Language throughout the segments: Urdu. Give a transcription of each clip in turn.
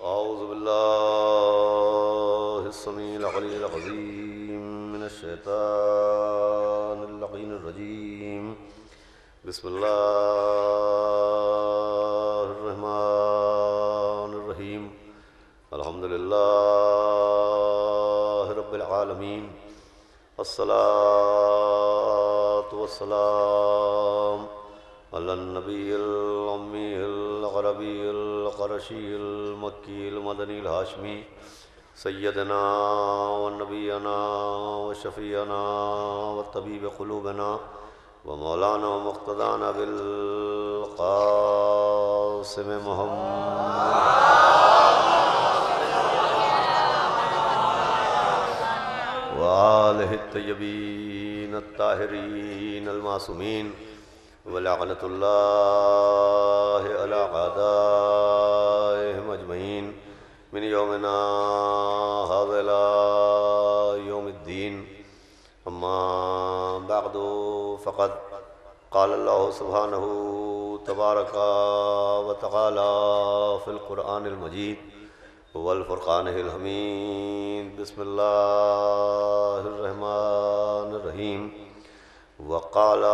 أعوذ بالله السميع العلي العظيم من الشيطان اللعين الرجيم. بسم الله الرحمن الرحيم. الحمد لله رب العالمين. الصلاة والسلام على النبي الأمي العربي القرشي المكي المدني الهاشمي سيدنا ونبينا وشفيعنا وطبيب قلوبنا ومولانا ومقتدانا بالقاسم محمد وآلہ الطیبین الطاہرین المعصومین ولعنۃ اللہ علی اعدائہم اجمعین من یومنا ھذا الی یوم الدین. اما بعد فقد قال اللہ سبحانہ تبارک وتعالی فی القرآن المجید والفرقان الحمید. بسم اللہ الرحمن الرحیم. وقال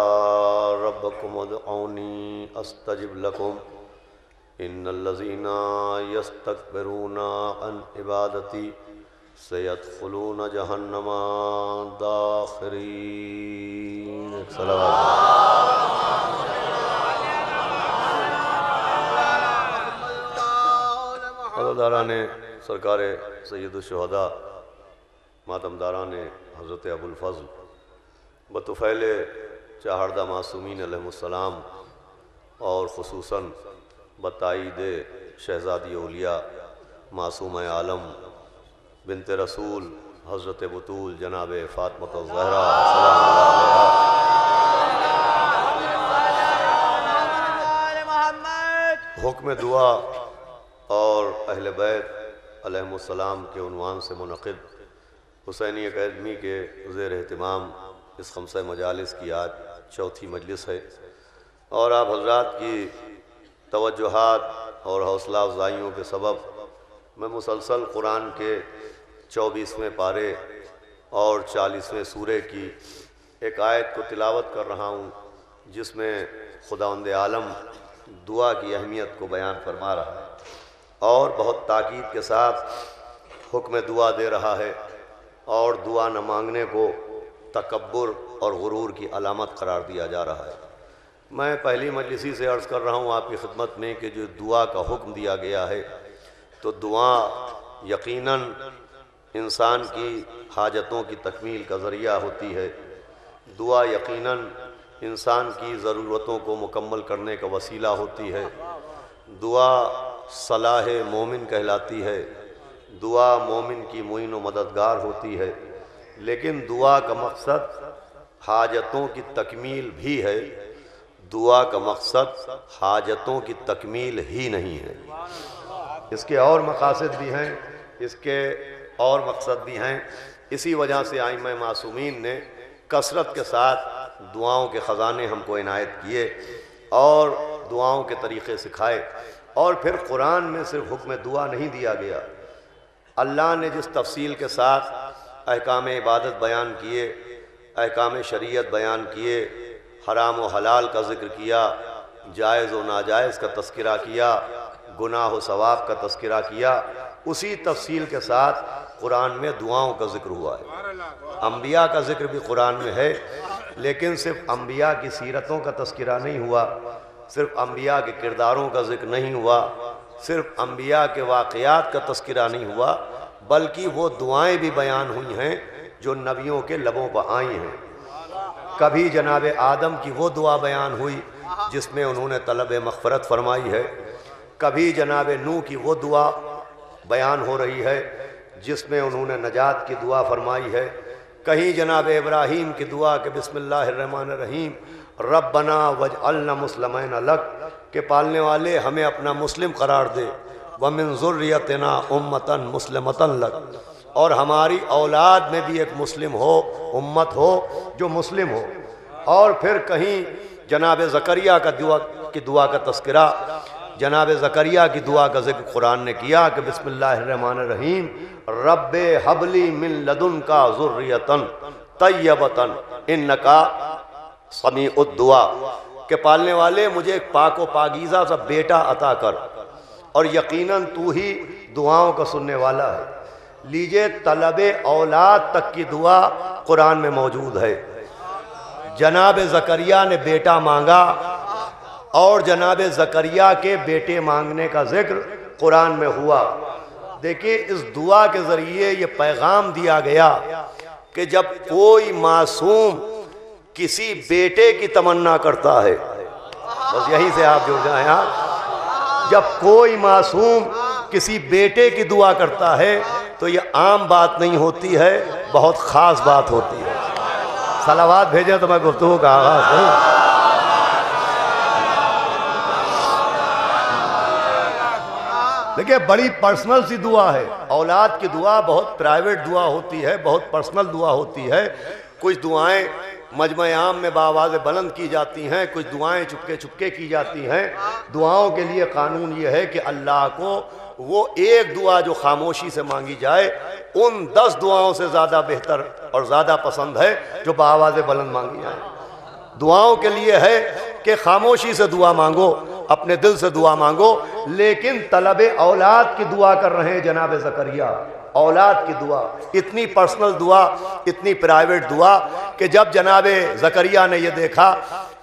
ربکم ادعونی استجب لکم ان الذین یستکبرون عن عبادتی سیدخلون جہنم داخرین. عزاداران سرکار سید الشہداء ماتمداران حضرت ابو الفضل بطفیل چاہردہ معصومین علیہ السلام اور خصوصاً بتائید شہزادی اولیاء معصومہ عالم بنت رسول حضرت بطول جناب فاطمہ الزہرا سلام اللہ علیہا. حکم دعا اور اہل بیت علیہم السلام کے عنوان سے منعقد حسینی اکیڈمی کے زیر اہتمام اس خمسہ مجالس کی آج چوتھی مجلس ہے، اور آپ حضرات کی توجہات اور حوصلہ افزائیوں کے سبب میں مسلسل قرآن کے 24ویں پارے اور 40ویں سورے کی ایک آیت کو تلاوت کر رہا ہوں، جس میں خداوند عالم دعا کی اہمیت کو بیان فرما رہا ہے اور بہت تاکید کے ساتھ حکم دعا دے رہا ہے، اور دعا نہ مانگنے کو تکبر اور غرور کی علامت قرار دیا جا رہا ہے. میں پہلی مجلسی سے عرض کر رہا ہوں آپ کی خدمت میں کہ جو دعا کا حکم دیا گیا ہے تو دعا یقیناً انسان کی حاجتوں کی تکمیل کا ذریعہ ہوتی ہے. دعا یقیناً انسان کی ضرورتوں کو مکمل کرنے کا وسیلہ ہوتی ہے. دعا صلاح مومن کہلاتی ہے. دعا مومن کی معین و مددگار ہوتی ہے، لیکن دعا کا مقصد حاجتوں کی تکمیل بھی ہے. دعا کا مقصد حاجتوں کی تکمیل ہی نہیں ہے، اس کے اور مقاصد بھی ہیں، اس کے اور مقصد بھی ہیں. اسی وجہ سے ائمہ معصومین نے کثرت کے ساتھ دعاؤں کے خزانے ہم کو عنایت کیے اور دعاؤں کے طریقے سکھائے. اور پھر قرآن میں صرف حکم دعا نہیں دیا گیا، اللہ نے جس تفصیل کے ساتھ احکام عبادت بیان کیے، احکام شریعت بیان کیے، حرام و حلال کا ذکر کیا، جائز و ناجائز کا تذکرہ کیا، گناہ و ثواب کا تذکرہ کیا، اسی تفصیل کے ساتھ قرآن میں دعاؤں کا ذکر ہوا ہے. انبیاء کا ذکر بھی قرآن میں ہے، لیکن صرف انبیاء کی سیرتوں کا تذکرہ نہیں ہوا، صرف انبیاء کے کرداروں کا ذکر نہیں ہوا، صرف انبیاء کے واقعات کا تذکرہ نہیں ہوا، بلکہ وہ دعائیں بھی بیان ہوئی ہیں جو نبیوں کے لبوں پر آئی ہیں. کبھی جناب آدم کی وہ دعا بیان ہوئی جس میں انہوں نے طلب مغفرت فرمائی ہے، کبھی جناب نوح کی وہ دعا بیان ہو رہی ہے جس میں انہوں نے نجات کی دعا فرمائی ہے، کہیں جناب ابراہیم کی دعا کہ بسم اللہ الرحمن الرحیم ربنا واجعلنا مسلمین لک، کہ پالنے والے ہمیں اپنا مسلم قرار دے، ومن ذریتنا امتا مسلمتا لک، اور ہماری اولاد میں بھی ایک مسلم ہو، امت ہو جو مسلم ہو. اور پھر کہیں جناب زکریا کی دعا کا تذکرہ جناب زکریا کی دعا کا ذکر قرآن نے کیا کہ بسم اللہ الرحمن الرحیم رب ہب لی من لدنکا ذریۃ طیبۃ انکا سمیع الدعا، کہ پالنے والے مجھے ایک پاک و پاکیزہ سا بیٹا عطا کر، اور یقیناً تو ہی دعاؤں کا سننے والا ہے۔ لیجئے طلب اولاد تک کی دعا قرآن میں موجود ہے۔ جناب زکریا نے بیٹا مانگا اور جناب زکریا کے بیٹے مانگنے کا ذکر قرآن میں ہوا۔ دیکھیے اس دعا کے ذریعے یہ پیغام دیا گیا کہ جب کوئی معصوم کسی بیٹے کی تمنا کرتا ہے، بس یہیں سے آپ جڑ جائیں آپ، جب کوئی معصوم کسی بیٹے کی دعا کرتا ہے تو یہ عام بات نہیں ہوتی ہے، بہت خاص بات ہوتی ہے۔ صلوات بھیجیں تو میں گفتگو کا آغاز کروں۔ دیکھیں بڑی پرسنل سی دعا ہے، اولاد کی دعا بہت پرائیویٹ دعا ہوتی ہے، بہت پرسنل دعا ہوتی ہے۔ کچھ دعائیں مجمع عام میں بآواز بلند کی جاتی ہیں، کچھ دعائیں چپکے چپکے کی جاتی ہیں۔ دعاؤں کے لیے قانون یہ ہے کہ اللہ کو وہ ایک دعا جو خاموشی سے مانگی جائے ان 10 دعاؤں سے زیادہ بہتر اور زیادہ پسند ہے جو بآواز بلند مانگی جائیں۔ دعاؤں کے لیے ہے کہ خاموشی سے دعا مانگو، اپنے دل سے دعا مانگو، لیکن طلب اولاد کی دعا کر رہے ہیں جناب زکریا، اولاد کی دعا، اتنی پرسنل دعا، اتنی پرائیویٹ دعا کہ جب جناب زکریا نے یہ دیکھا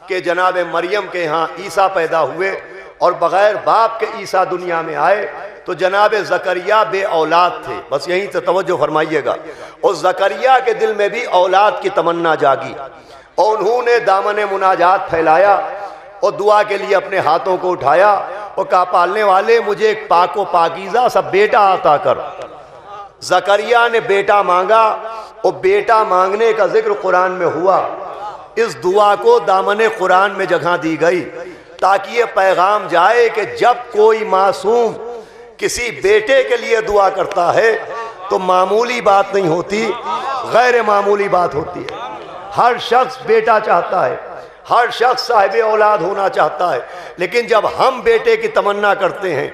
کہ جناب مریم کے ہاں عیسیٰ پیدا ہوئے اور بغیر باپ کے عیسیٰ دنیا میں آئے تو جناب زکریا بے اولاد تھے۔ بس یہیں سے توجہ فرمائیے گا، اور زکریا کے دل میں بھی اولاد کی تمنا جاگی اور انہوں نے دامن مناجات پھیلایا اور دعا کے لیے اپنے ہاتھوں کو اٹھایا اور کہا پالنے والے مجھے ایک پاک و پاکیزہ سا بیٹا عطا کر۔ زکریا نے بیٹا مانگا اور بیٹا مانگنے کا ذکر قرآن میں ہوا۔ اس دعا کو دامن قرآن میں جگہ دی گئی تاکہ یہ پیغام جائے کہ جب کوئی معصوم کسی بیٹے کے لیے دعا کرتا ہے تو معمولی بات نہیں ہوتی، غیر معمولی بات ہوتی ہے۔ ہر شخص بیٹا چاہتا ہے، ہر شخص صاحب اولاد ہونا چاہتا ہے، لیکن جب ہم بیٹے کی تمنا کرتے ہیں،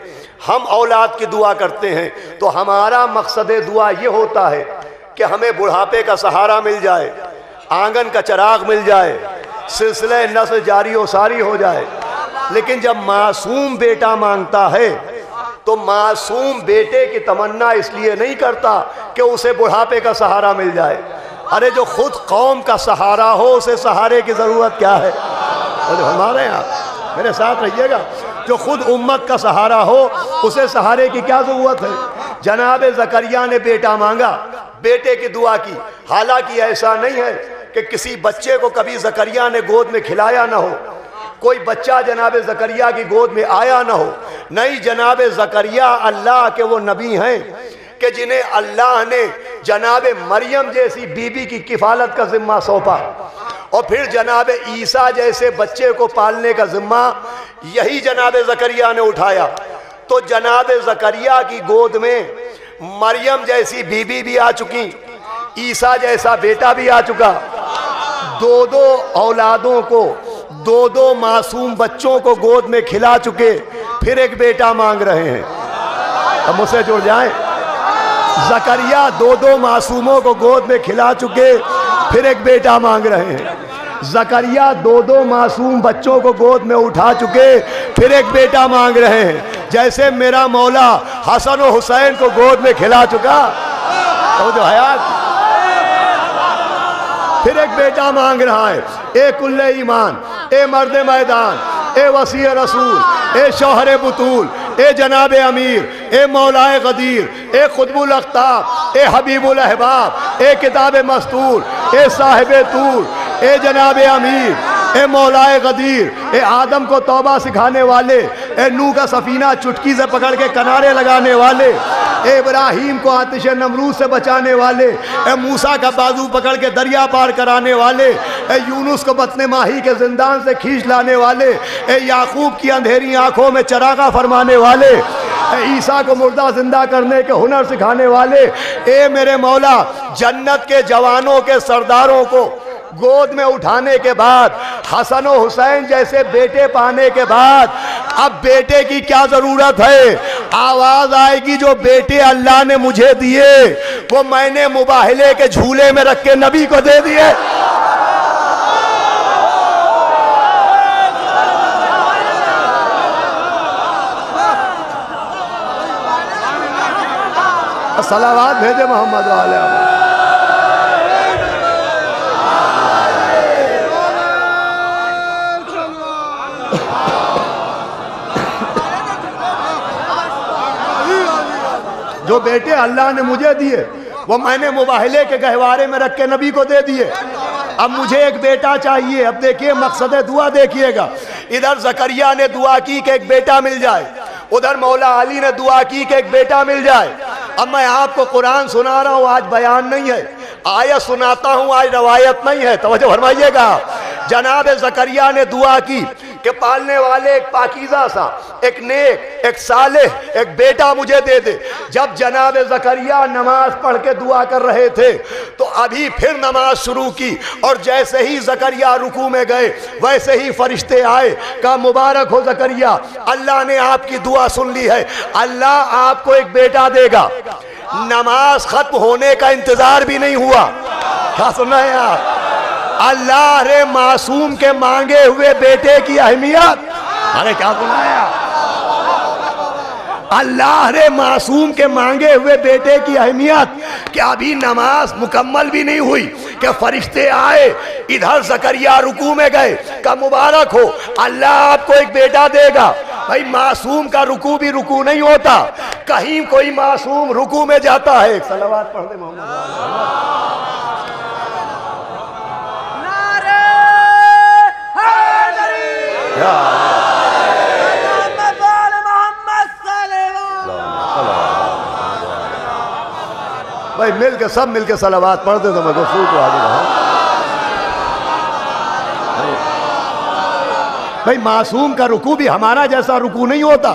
ہم اولاد کی دعا کرتے ہیں تو ہمارا مقصد دعا یہ ہوتا ہے کہ ہمیں بڑھاپے کا سہارا مل جائے، آنگن کا چراغ مل جائے، سلسلہ نسل جاری و ساری ہو جائے۔ لیکن جب معصوم بیٹا مانگتا ہے تو معصوم بیٹے کی تمنا اس لیے نہیں کرتا کہ اسے بڑھاپے کا سہارا مل جائے۔ ارے جو خود قوم کا سہارا ہو اسے سہارے کی ضرورت کیا ہے؟ ہمارے یہاں میرے ساتھ رہیے گا، جو خود امت کا سہارا ہو اسے سہارے کی کیا ضرورت ہے؟ جناب زکریا نے بیٹا مانگا، بیٹے کی دعا کی، حالانکہ ایسا نہیں ہے کہ کسی بچے کو کبھی زکریا نے گود میں کھلایا نہ ہو، کوئی بچہ جناب زکریا کی گود میں آیا نہ ہو، نہیں، جناب زکریا اللہ کے وہ نبی ہیں کہ جنہیں اللہ نے جناب مریم جیسی بیوی کی کفالت کا ذمہ سونپا، اور پھر جناب عیسیٰ جیسے بچے کو پالنے کا ذمہ یہی جناب زکریا نے اٹھایا۔ تو جناب زکریا کی گود میں مریم جیسی بیوی بھی آ چکی، عیسیٰ جیسا بیٹا بھی آ چکا، دو اولادوں کو، دو معصوم بچوں کو گود میں کھلا چکے، پھر ایک بیٹا مانگ رہے ہیں۔ اب مجھ سے جڑ جائیں، زکریا دو معصوموں کو گود میں کھلا چکے، پھر ایک بیٹا مانگ رہے ہیں۔ زکریا دو معصوم بچوں کو گود میں اٹھا چکے، پھر ایک بیٹا مانگ رہے ہیں۔ جیسے میرا مولا حسن و حسین کو گود میں کھلا چکا تو جو حیات، پھر ایک بیٹا مانگ رہا ہے۔ اے کل ایمان، اے مرد میدان، اے وسیع رسول، اے شوہر بطول، اے جناب امیر، اے مولائے غدیر، اے قطب الاقطاب، اے حبیب الاحباب، اے کتاب مستور، اے صاحب طور، اے جناب امیر، اے مولائے غدیر، اے آدم کو توبہ سکھانے والے، اے نوح کا سفینہ چٹکی سے پکڑ کے کنارے لگانے والے، اے ابراہیم کو آتش نمرود سے بچانے والے، اے موسیٰ کا بازو پکڑ کے دریا پار کرانے والے، اے یونس کو بطن ماہی کے زندان سے کھینچ لانے والے، اے یعقوب کی اندھیری آنکھوں میں چراغاں فرمانے والے، اے عیسیٰ کو مردہ زندہ کرنے کے ہنر سکھانے والے، اے میرے مولا جنت کے جوانوں کے سرداروں کو گود میں اٹھانے کے بعد، حسن و حسین جیسے بیٹے پانے کے بعد اب بیٹے کی کیا ضرورت ہے؟ آواز آئے گی جو بیٹے اللہ نے مجھے دیے وہ میں نے مباہلے کے جھولے میں رکھ کے نبی کو دے دیے۔ صلوات بھیجے محمد علیہ وسلم۔ جو بیٹے اللہ نے مجھے دیے وہ میں نے مباہلے کے گہوارے میں رکھ کے نبی کو دے دیے۔ اب مجھے ایک بیٹا چاہیے۔ اب دیکھیے مقصد دعا دیکھیے گا، ادھر زکریا نے دعا کی کہ ایک بیٹا مل جائے، ادھر مولا علی نے دعا کی کہ ایک بیٹا مل جائے۔ اب میں آپ کو قرآن سنا رہا ہوں، آج بیان نہیں ہے، آیت سناتا ہوں، آج روایت نہیں ہے، توجہ فرمائیے گا۔ جناب زکریا نے دعا کی کہ پالنے والے ایک پاکیزہ سا، ایک نیک، ایک صالح، ایک بیٹا مجھے دے دے۔ جب جناب زکریا نماز پڑھ کے دعا کر رہے تھے تو ابھی پھر نماز شروع کی، اور جیسے ہی زکریا رکوع میں گئے ویسے ہی فرشتے آئے، کہا مبارک ہو زکریا، اللہ نے آپ کی دعا سن لی ہے، اللہ آپ کو ایک بیٹا دے گا۔ نماز ختم ہونے کا انتظار بھی نہیں ہوا۔ کیا سننا ہے آپ؟ اللہ رے معصوم کے مانگے ہوئے بیٹے کی اہمیت، ارے کیا سنایا؟ اللہ رے معصوم کے مانگے ہوئے بیٹے کی اہمیت کہ ابھی نماز مکمل بھی نہیں ہوئی کہ فرشتے آئے، ادھر زکریا رکوع میں گئے، کہ مبارک ہو اللہ آپ کو ایک بیٹا دے گا۔ بھائی معصوم کا رکوع بھی رکوع نہیں ہوتا، کہیں کوئی معصوم رکوع میں جاتا ہے۔ صلوات پڑھ دے محمد۔ بھائی مل کے سب مل کے صلوات پڑھ دے تو میں گفتگو کو آگے رہا۔ بھائی معصوم کا رکوع بھی ہمارا جیسا رکوع نہیں ہوتا،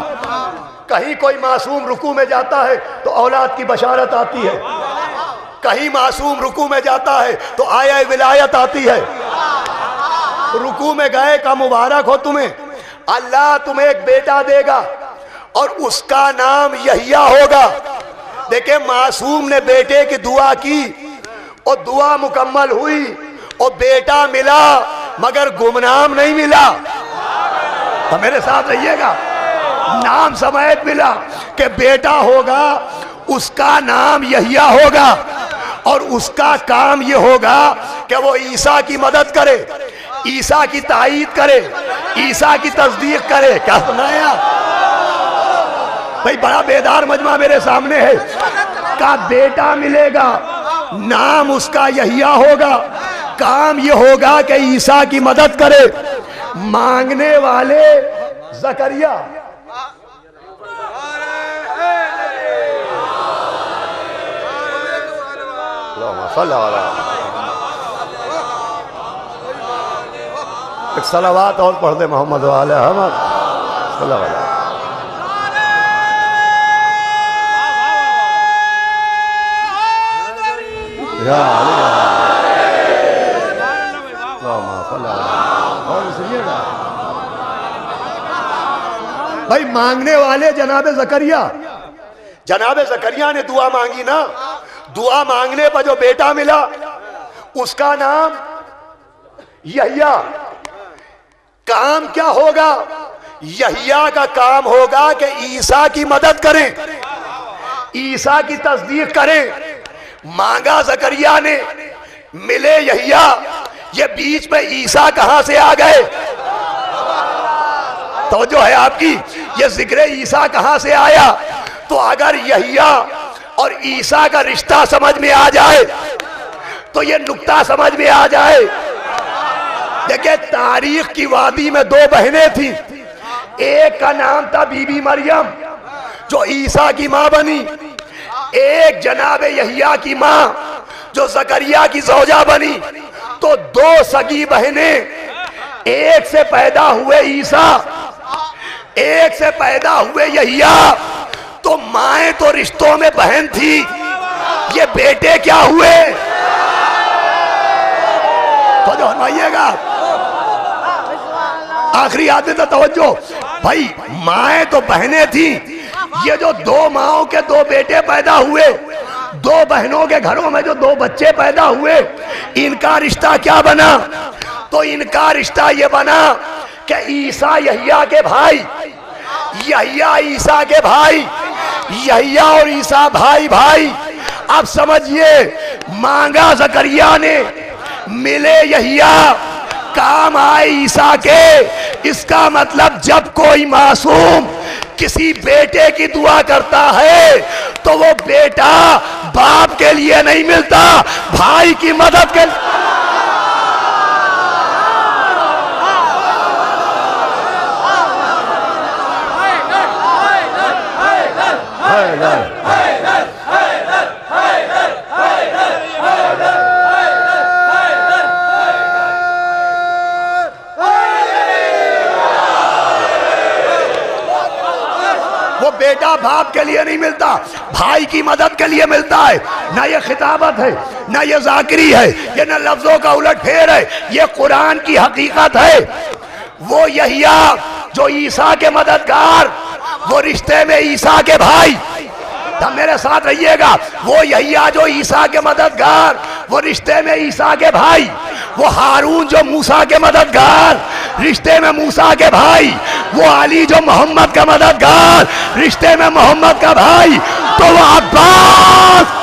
کہیں کوئی معصوم رکوع میں جاتا ہے تو اولاد کی بشارت آتی ہے، کہیں معصوم رکوع میں جاتا ہے تو آیا ولایت آتی ہے۔ رکوع میں گئے کا مبارک ہو تمہیں، اللہ تمہیں ایک بیٹا دے گا اور اس کا نام یحییٰ ہوگا۔ دیکھیں معصوم نے بیٹے کی دعا کی اور دعا مکمل ہوئی اور بیٹا ملا، مگر گمنام نہیں ملا۔ تو میرے ساتھ رہیے گا، نام سمیت ملا کہ بیٹا ہوگا، اس کا نام یحییٰ ہوگا اور اس کا کام یہ ہوگا کہ وہ عیسیٰ کی مدد کرے، عیسیٰ کی تائید کرے، عیسیٰ کی تصدیق کرے۔ کیا سنایا؟ بھائی بڑا بیدار مجمع میرے سامنے ہے، کا بیٹا ملے گا، نام اس کا یحییٰ ہوگا، کام یہ ہوگا کہ عیسیٰ کی مدد کرے۔ مانگنے والے زکریا، ایک صلوات اور پڑھ دے محمد علیہ احمد صلی اللہ علیہ۔ بھائی مانگنے والے جناب زکریا، جناب زکریا نے دعا مانگی نا، دعا مانگنے پر جو بیٹا ملا اس کا نام یحییٰ۔ کام کیا ہوگا؟ یحییٰ کا کام ہوگا کہ عیسیٰ کی مدد کریں، عیسیٰ کی تصدیق کریں۔ مانگا زکریا نے، ملے یحییٰ، یہ بیچ میں عیسیٰ کہاں سے آ گئے؟ توجہ ہے آپ کی، یہ ذکر عیسیٰ کہاں سے آیا؟ تو اگر یحییٰ اور عیسیٰ کا رشتہ سمجھ میں آ جائے تو یہ نکتہ سمجھ میں آ جائے۔ دیکھیں تاریخ کی وادی میں دو بہنیں تھیں، ایک کا نام تھا بی بی مریم جو عیسیٰ کی ماں بنی، ایک جناب یحییٰ کی ماں جو زکریا کی زوجہ بنی۔ تو دو سگی بہنیں، ایک سے پیدا ہوئے عیسیٰ، ایک سے پیدا ہوئے یحییٰ، تو مائیں تو رشتوں میں بہن تھی، یہ بیٹے کیا ہوئے؟ تو جو فرمائیے گا آخری آدمی تو توجہ بھائی، مائیں تو بہنیں تھیں، یہ جو دو ماؤں کے دو بیٹے پیدا ہوئے، دو بہنوں کے گھروں میں جو دو بچے پیدا ہوئے، ان کا رشتہ کیا بنا؟ تو ان کا رشتہ یہ بنا کہ عیسیٰ یحییٰ کے بھائی، یحییٰ عیسیٰ کے بھائی، یحییٰ اور عیسیٰ بھائی بھائی۔ اب سمجھئے، مانگا زکریا نے، ملے یحییٰ، کام آئے عیسیٰ کے۔ اس کا مطلب جب کوئی معصوم کسی بیٹے کی دعا کرتا ہے تو وہ بیٹا باپ کے لیے نہیں ملتا، بھائی کی مدد کے لیے۔ وہ بیٹا باپ کے لیے نہیں ملتا، بھائی کی مدد کے لیے ملتا ہے۔ نہ یہ خطابت ہے، نہ یہ ذاکری ہے، یہ نہ لفظوں کا الٹ پھیر ہے، یہ قرآن کی حقیقت ہے۔ وہ یحییٰ جو عیسیٰ کے مددگار، وہ رشتے میں عیسیٰ کے بھائی، میرے ساتھ رہیے گا، وہ یحییٰ جو عیسیٰ کے مددگار، وہ رشتے میں عیسیٰ کے بھائی، وہ ہارون جو موسیٰ کے مددگار، رشتے میں موسیٰ کے بھائی، وہ علی جو محمد کا مددگار، رشتے میں محمد کا بھائی، تو وہ عباس۔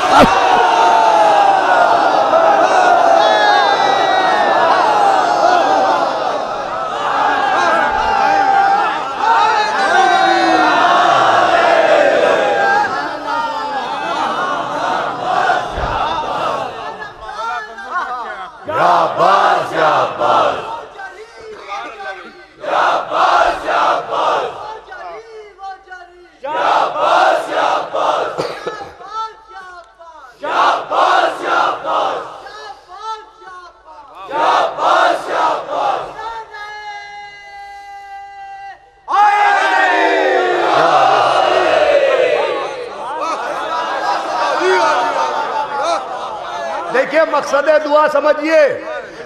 دیکھیں مقصد دعا سمجھئے،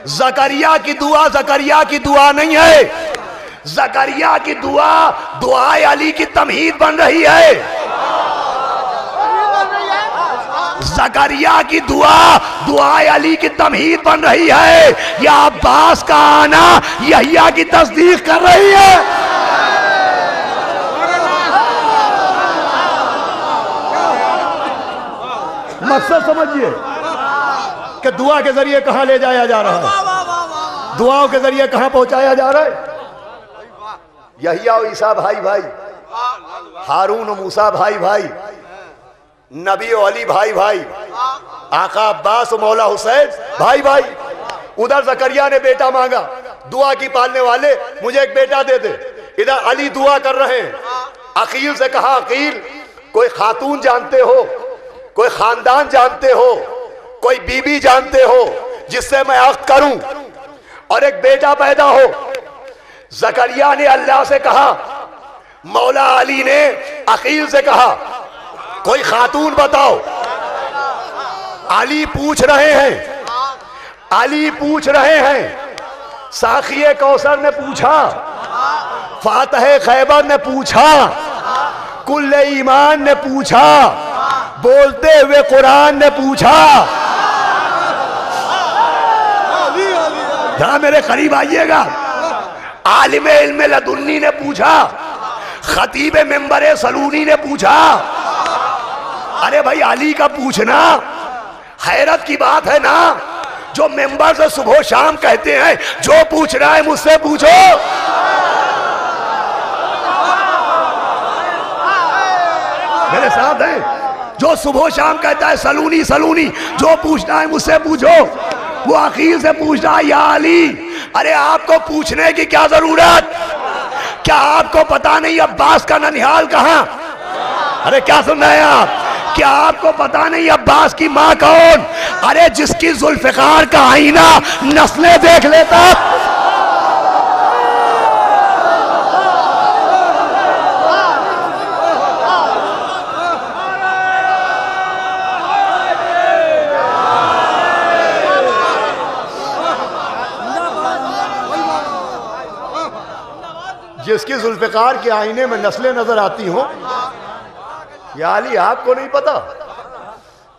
زکریا کی دعا زکریا کی دعا نہیں ہے، زکریا کی دعا دعائے علی کی تمہید بن رہی ہے۔ زکریا کی دعا دعائے علی کی تمہید بن رہی ہے، یا عباس کا آنا یحییٰ کی تصدیق کر رہی ہے۔ مقصد سمجھئے کہ دعا کے ذریعے کہاں لے جایا جا رہا ہے، دعاؤں کے ذریعے کہاں پہنچایا جا رہا ہے۔ یحییٰ و عیسیٰ بھائی بھائی، ہارون و موسیٰ بھائی بھائی، نبی و علی بھائی بھائی، آقا عباس و مولا حسین بھائی بھائی۔ ادھر زکریا نے بیٹا مانگا، دعا کی پالنے والے مجھے ایک بیٹا دے دے۔ ادھر علی دعا کر رہے ہیں، عقیل سے کہا عقیل کوئی خاتون جانتے ہو، کوئی خاندان جانتے ہو، کوئی بی بی جانتے ہو جس سے میں عقد کروں اور ایک بیٹا پیدا ہو۔ زکریا نے اللہ سے کہا، مولا علی نے عقیل سے کہا کوئی خاتون بتاؤ۔ علی پوچھ رہے ہیں، علی پوچھ رہے ہیں، ساقی کوثر نے پوچھا، فاتح خیبر نے پوچھا، کل ایمان نے پوچھا، بولتے ہوئے قرآن نے پوچھا۔ ذرا میرے قریب آئیے گا، عالم علم لدنی نے پوچھا، خطیب منبر سلونی نے پوچھا۔ ارے بھائی علی کا پوچھنا حیرت کی بات ہے نا، جو منبر سے صبح و شام کہتے ہیں جو پوچھنا ہے مجھ سے پوچھو۔ میرے ساتھ ہیں، جو صبح و شام کہتا ہے سلونی سلونی، جو پوچھنا ہے مجھ سے پوچھو۔ وہ عقیل سے پوچھنا، یا علی ارے آپ کو پوچھنے کی کیا ضرورت، کیا آپ کو پتا نہیں عباس کا ننیال کہاں؟ ارے کیا سن رہے ہیں آپ؟ کیا آپ کو پتا نہیں عباس کی ماں کون؟ ارے جس کی ذوالفقار کا آئینہ نسلیں دیکھ لیتا۔ جس کی ذوالفقار کے آئینے میں نسلیں نظر آتی ہوں، یا علی آپ کو نہیں پتا؟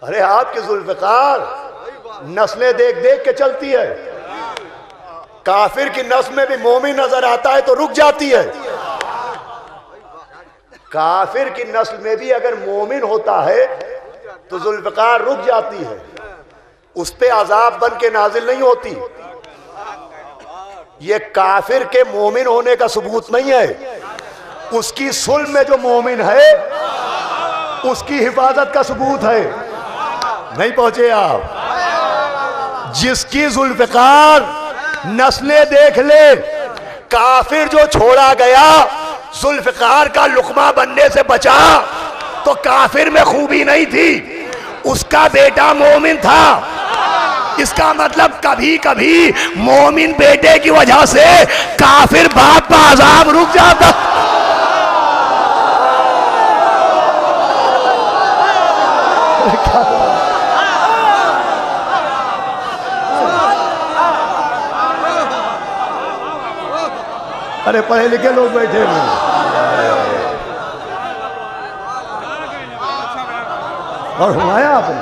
ارے آپ کی ذوالفقار نسلیں دیکھ دیکھ کے چلتی ہے، کافر کی نسل میں بھی مومن نظر آتا ہے تو رک جاتی ہے، کافر کی نسل میں بھی اگر مومن ہوتا ہے تو ذوالفقار رک جاتی ہے، اس پہ عذاب بن کے نازل نہیں ہوتی۔ یہ کافر کے مومن ہونے کا ثبوت نہیں ہے، اس کی صلح میں جو مومن ہے اس کی حفاظت کا ثبوت ہے۔ نہیں پہنچے آپ؟ جس کی ذوالفقار نسلیں دیکھ لے، کافر جو چھوڑا گیا ذوالفقار کا لقمہ بننے سے بچا تو کافر میں خوبی نہیں تھی، اس کا بیٹا مومن تھا۔ اس کا مطلب کبھی کبھی مومن بیٹے کی وجہ سے کافر باپ کا عذاب رک جاتا۔ ارے پڑھے لکھے لوگ بیٹھے ہوئے، اور سنایا آپ نے؟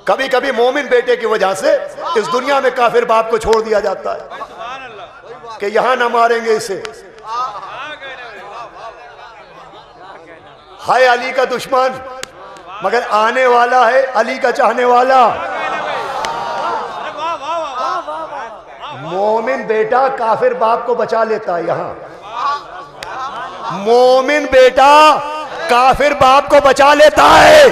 کبھی کبھی مومن بیٹے کی وجہ سے اس دنیا میں کافر باپ کو چھوڑ دیا جاتا ہے کہ یہاں نہ ماریں گے اسے، ہے علی کا دشمن مگر آنے والا ہے علی کا چاہنے والا۔ مومن بیٹا کافر باپ کو بچا لیتا ہے، یہاں مومن بیٹا کافر باپ کو بچا لیتا ہے۔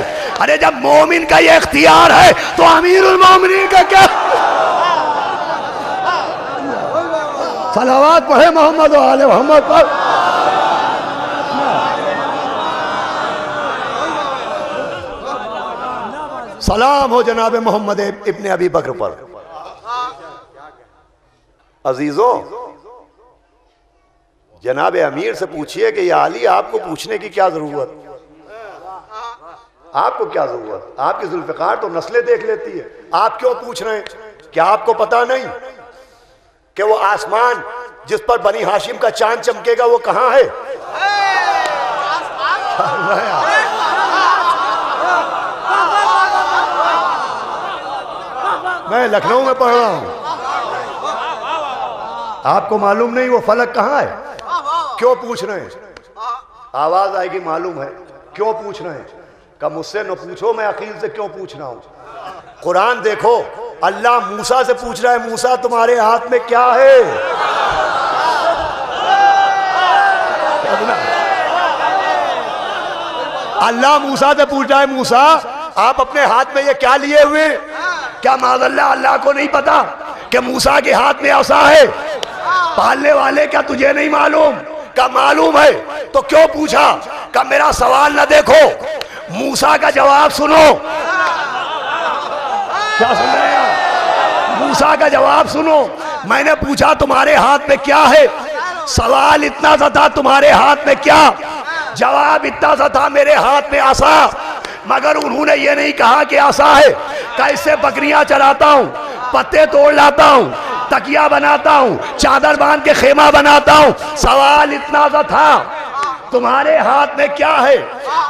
ارے جب مومن کا یہ اختیار ہے تو امیر المومنین کا کیا؟ صلوات پڑھے محمد و آل محمد پر۔ سلام ہو جناب محمد ابن ابی بکر پر۔ عزیزوں، جناب امیر سے پوچھئے کہ یا علی آپ کو پوچھنے کی کیا ضرورت؟ آپ کو کیا ضرورت؟ آپ کی ذوالفقار تو نسلیں دیکھ لیتی ہے، آپ کیوں پوچھ رہے ہیں؟ کیا آپ کو پتا نہیں کہ وہ آسمان جس پر بنی ہاشم کا چاند چمکے گا وہ کہاں ہے؟ میں لکھنؤ میں پڑھ رہا ہوں، آپ کو معلوم نہیں وہ فلک کہاں ہے؟ کیوں پوچھ رہے ہیں؟ آواز آئے گی معلوم ہے کیوں پوچھ رہے ہیں؟ کہ مجھ سے نہ پوچھو، میں عقیل سے کیوں پوچھ رہا ہوں؟ قرآن دیکھو، اللہ موسیٰ سے پوچھ رہا ہے موسیٰ تمہارے ہاتھ میں کیا ہے؟ اللہ موسیٰ سے پوچھ رہا ہے موسیٰ آپ اپنے ہاتھ میں یہ کیا لیے ہوئے؟ کیا معاذ اللہ کو نہیں پتا کہ موسیٰ کے ہاتھ میں عصا ہے؟ پالنے والے کیا تجھے نہیں معلوم؟ کیا معلوم ہے تو کیوں پوچھا؟ کہ میرا سوال نہ دیکھو، موسیٰ کا جواب سنو۔ کیا سن رہے ہیں؟ موسیٰ کا جواب سنو۔ میں نے پوچھا تمہارے ہاتھ میں کیا ہے؟ سوال اتنا سا تھا تمہارے ہاتھ میں کیا؟ جواب اتنا سا تھا میرے ہاتھ میں عصا۔ مگر انہوں نے یہ نہیں کہا کہ عصا ہے، کہ اس سے بکریاں چراتا ہوں، پتے توڑ لاتا ہوں، تکیہ بناتا ہوں، چادر باندھ کے خیمہ بناتا ہوں۔ سوال اتنا سا تھا تمہارے ہاتھ میں کیا ہے؟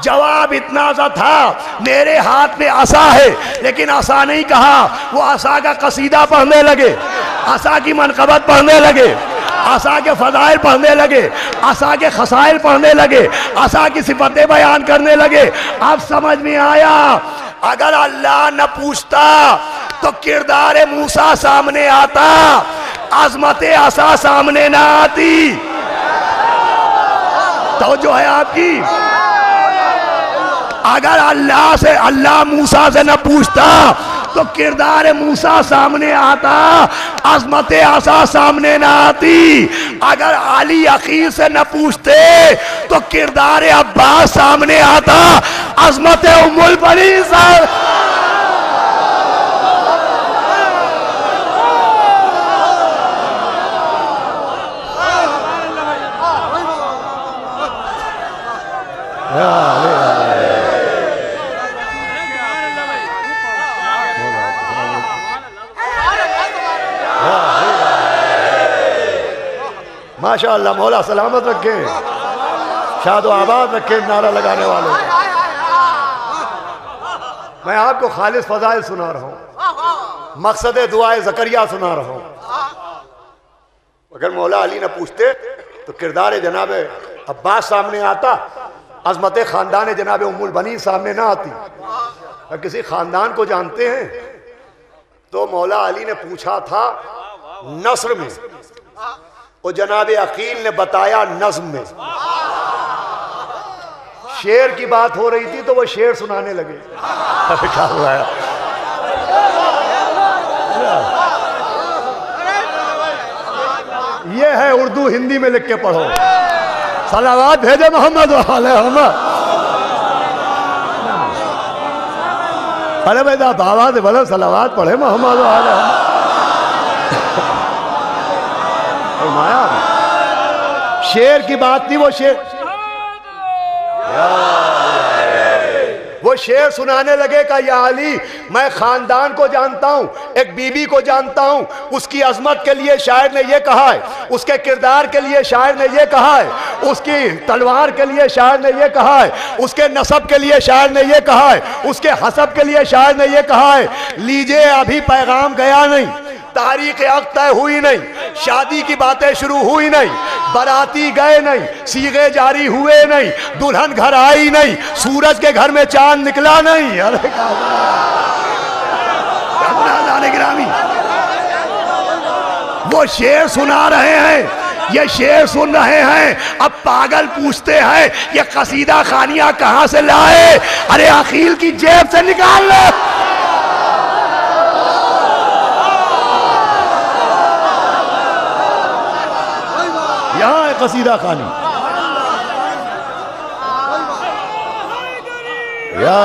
جواب اتنا سا تھا میرے ہاتھ میں عصا ہے۔ لیکن عصا نہیں کہا، وہ عصا کا قصیدہ پڑھنے لگے، عصا کی منقبت پڑھنے لگے، عصا کے فضائل پڑھنے لگے، عصا کے خصائل پڑھنے لگے، عصا کی صفتیں بیان کرنے لگے۔ اب سمجھ میں آیا اگر اللہ نہ پوچھتا تو کردار موسیٰ سامنے آتا، عظمت عصا سامنے نہ آتی۔ توجہ ہے آپ کی؟ اگر اللہ موسیٰ سے نہ پوچھتا تو کردار موسیٰ سامنے آتا، عظمت عصا سامنے نہ آتی۔ اگر علی عقیل سے نہ پوچھتے تو کردار عباس سامنے آتا، عظمت ام البنین ماشاءاللہ مولا سلامت رکھے، شاد و آباد رکھے نعرہ لگانے والوں کو۔ میں آپ کو خالص فضائل سنا رہا ہوں، مقصد دعائے زکریہ سنا رہا ہوں۔ اگر مولا علی نہ پوچھتے تو کردار جناب عباس سامنے آتا، عظمت خاندان جناب ام البنین سامنے نہ آتی۔ اگر کسی خاندان کو جانتے ہیں تو مولا علی نے پوچھا تھا نثر میں، اور جناب عقیل نے بتایا نظم میں۔ شعر کی بات ہو رہی تھی تو وہ شعر سنانے لگے۔ کیا ہوا ہے؟ یہ ہے اردو ہندی میں لکھ کے پڑھو، صلوات بھیجے محمد و آل محمد۔ ارے بھائی آپ آواز بولو، صلوات پڑھے محمد و آل محمد۔ فرمایا شعر کی بات تھی، وہ شعر سنانے لگے کہ یا علی میں خاندان کو جانتا ہوں، ایک بی بی کو جانتا ہوں، اس کی عظمت کے لیے شاعر نے یہ کہا ہے، اس کے کردار کے لیے شاعر نے یہ کہا ہے، اس کی تلوار کے لیے شاعر نے یہ کہا ہے، اس کے نسب کے لیے شاعر نے یہ کہا ہے، اس کے حسب کے لیے شاعر نے یہ کہا ہے۔ لیجئے ابھی پیغام گیا نہیں، تاریخ عقد طے ہوئی نہیں، شادی کی باتیں شروع ہوئی نہیں، باراتی گئے نہیں، صیغے جاری ہوئے نہیں، دلہن گھر آئی نہیں، سورج کے گھر میں چاند نکلا نہیں۔ ارے گرامی وہ شعر سنا رہے ہیں، یہ شعر سن رہے ہیں۔ اب پاگل پوچھتے ہیں یہ قصیدہ خانیہ کہاں سے لائے؟ ارے عقیل کی جیب سے نکال لے۔ یہاں ہے قصیدہ خانی۔ یا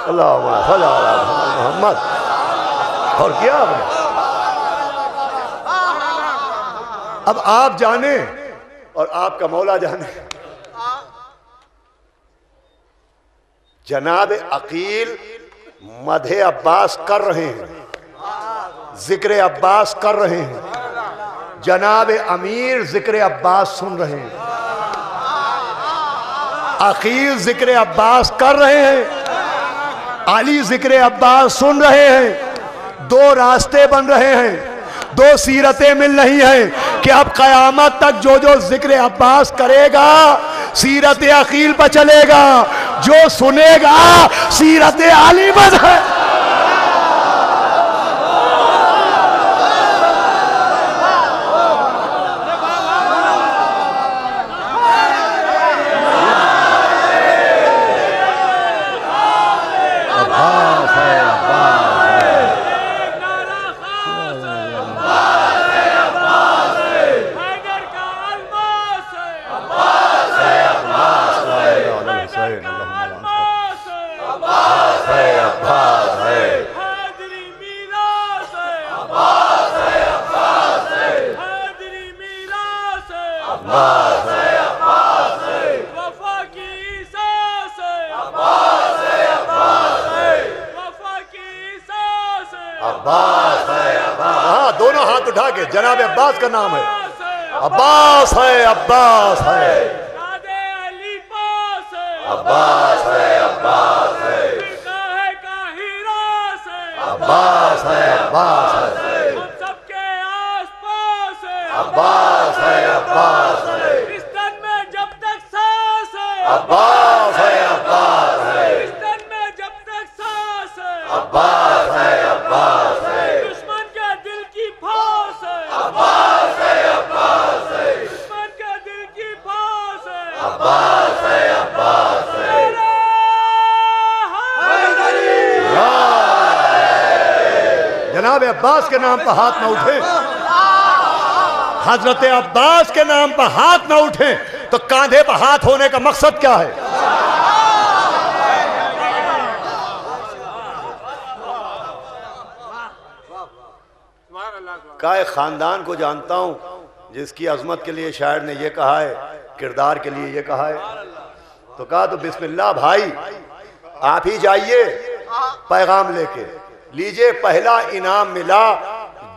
اللہم صلی علی محمد۔ اور کیا آپ نے؟ اب آپ جانیں اور آپ کا مولا جانے۔ جناب عقیل مدح عباس کر رہے ہیں، ذکر عباس کر رہے ہیں، جناب امیر ذکر عباس سن رہے ہیں، عقیل ذکر عباس کر رہے ہیں، علی ذکر عباس سن رہے ہیں۔ دو راستے بن رہے ہیں، دو سیرتیں مل رہی ہیں کہ اب قیامت تک جو ذکر عباس کرے گا سیرت عقیل پر چلے گا، جو سنے گا سیرت علی پر ہے۔ دونوں ہاتھ اٹھا کے جناب عباس کا نام ہے، عباس ہے، عباس ہے، عباس ہے، عباس ہے، عباس ہے، عباس ہے، عباس ہے، عباس ہے، اس تن میں جب تک سانس ہے، عباس ہے، عباس ہے، اس تن میں جب تک سانس ہے، عباس ہے، عباس ہے، دشمن کے دل کی پھانس ہے، عباس ہے، عباس ہے، دشمن کے دل کی پھانس ہے، عباس ہے، عباس ہے، جناب عباس کے نام پر ہاتھ نہ اٹھے، حضرت عباس کے نام پر ہاتھ نہ اٹھیں تو کاندھے پر ہاتھ ہونے کا مقصد کیا ہے؟ کائے خاندان کو جانتا ہوں جس کی عظمت کے لیے شاعر نے یہ کہا ہے، کردار کے لیے یہ کہا ہے، تو کہا تو بسم اللہ بھائی آپ ہی جائیے پیغام لے کے، لیجئے پہلا انعام ملا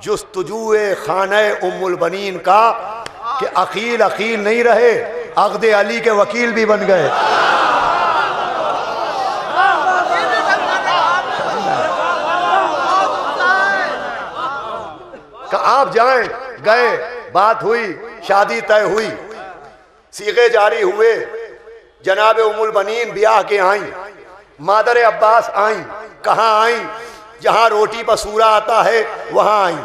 جستجوے خانہ ام البنین کا کہ عقیل عقیل نہیں رہے، عقد علی کے وکیل بھی بن گئے۔ کہ آپ جائیں، گئے، بات ہوئی، شادی طے ہوئی، صیغے جاری ہوئے، جناب ام البنین بیاہ کے آئیں، مادر عباس آئیں، کہاں آئیں؟ جہاں روٹی پر سورہ آتا ہے وہاں آئیں،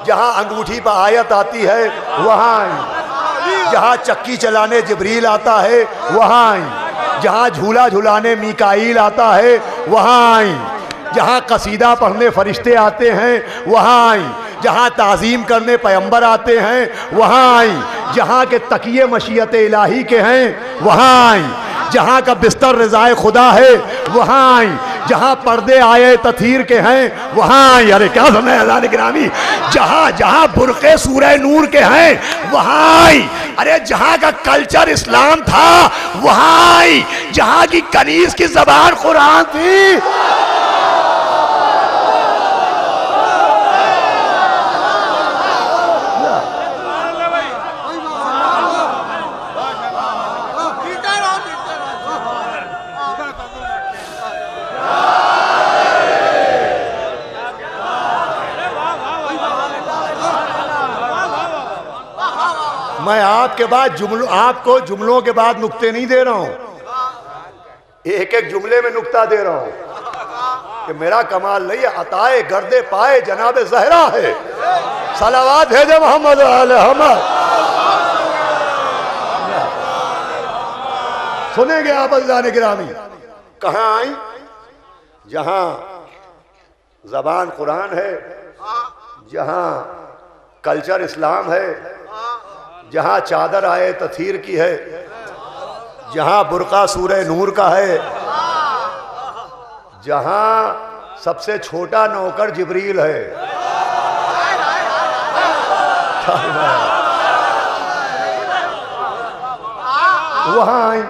جہاں انگوٹھی پر آیت آتی ہے وہاں آئیں، جہاں چکی چلانے جبریل آتا ہے وہاں آئیں، جہاں جھولا جھلانے میکائیل آتا ہے وہاں آئیں، جہاں قصیدہ پڑھنے فرشتے آتے ہیں وہاں آئیں، جہاں تعظیم کرنے پیغمبر آتے ہیں وہاں آئیں، جہاں کے تکیے مشیت الہی کے ہیں وہاں آئیں، جہاں کا بستر رضائے خدا ہے وہاں آئیں، جہاں پردے آئے تطہیر کے ہیں وہاں آئیں۔ ارے کیا سمجھے اذان گرامی؟ جہاں برقعے سورہ نور کے ہیں وہاں آئیں۔ ارے جہاں کا کلچر اسلام تھا وہاں آئیں، جہاں کی کنیز کی زبان قرآن تھی۔ میں آپ کے بعد آپ کو جملوں کے بعد نکتے نہیں دے رہا ہوں، ایک ایک جملے میں نکتہ دے رہا ہوں کہ میرا کمال نہیں ہے، عطائے گرد پائے جناب زہرا ہے، صلوات بھیجے محمد علیہ محمد۔ سنیں گے آپ عزیزان گرامی؟ کہاں آئیں؟ جہاں زبان قرآن ہے، جہاں کلچر اسلام ہے، جہاں چادر آئے تطہیر کی ہے، جہاں برقع سورہ نور کا ہے، جہاں سب سے چھوٹا نوکر جبریل ہے، وہاں آئیں،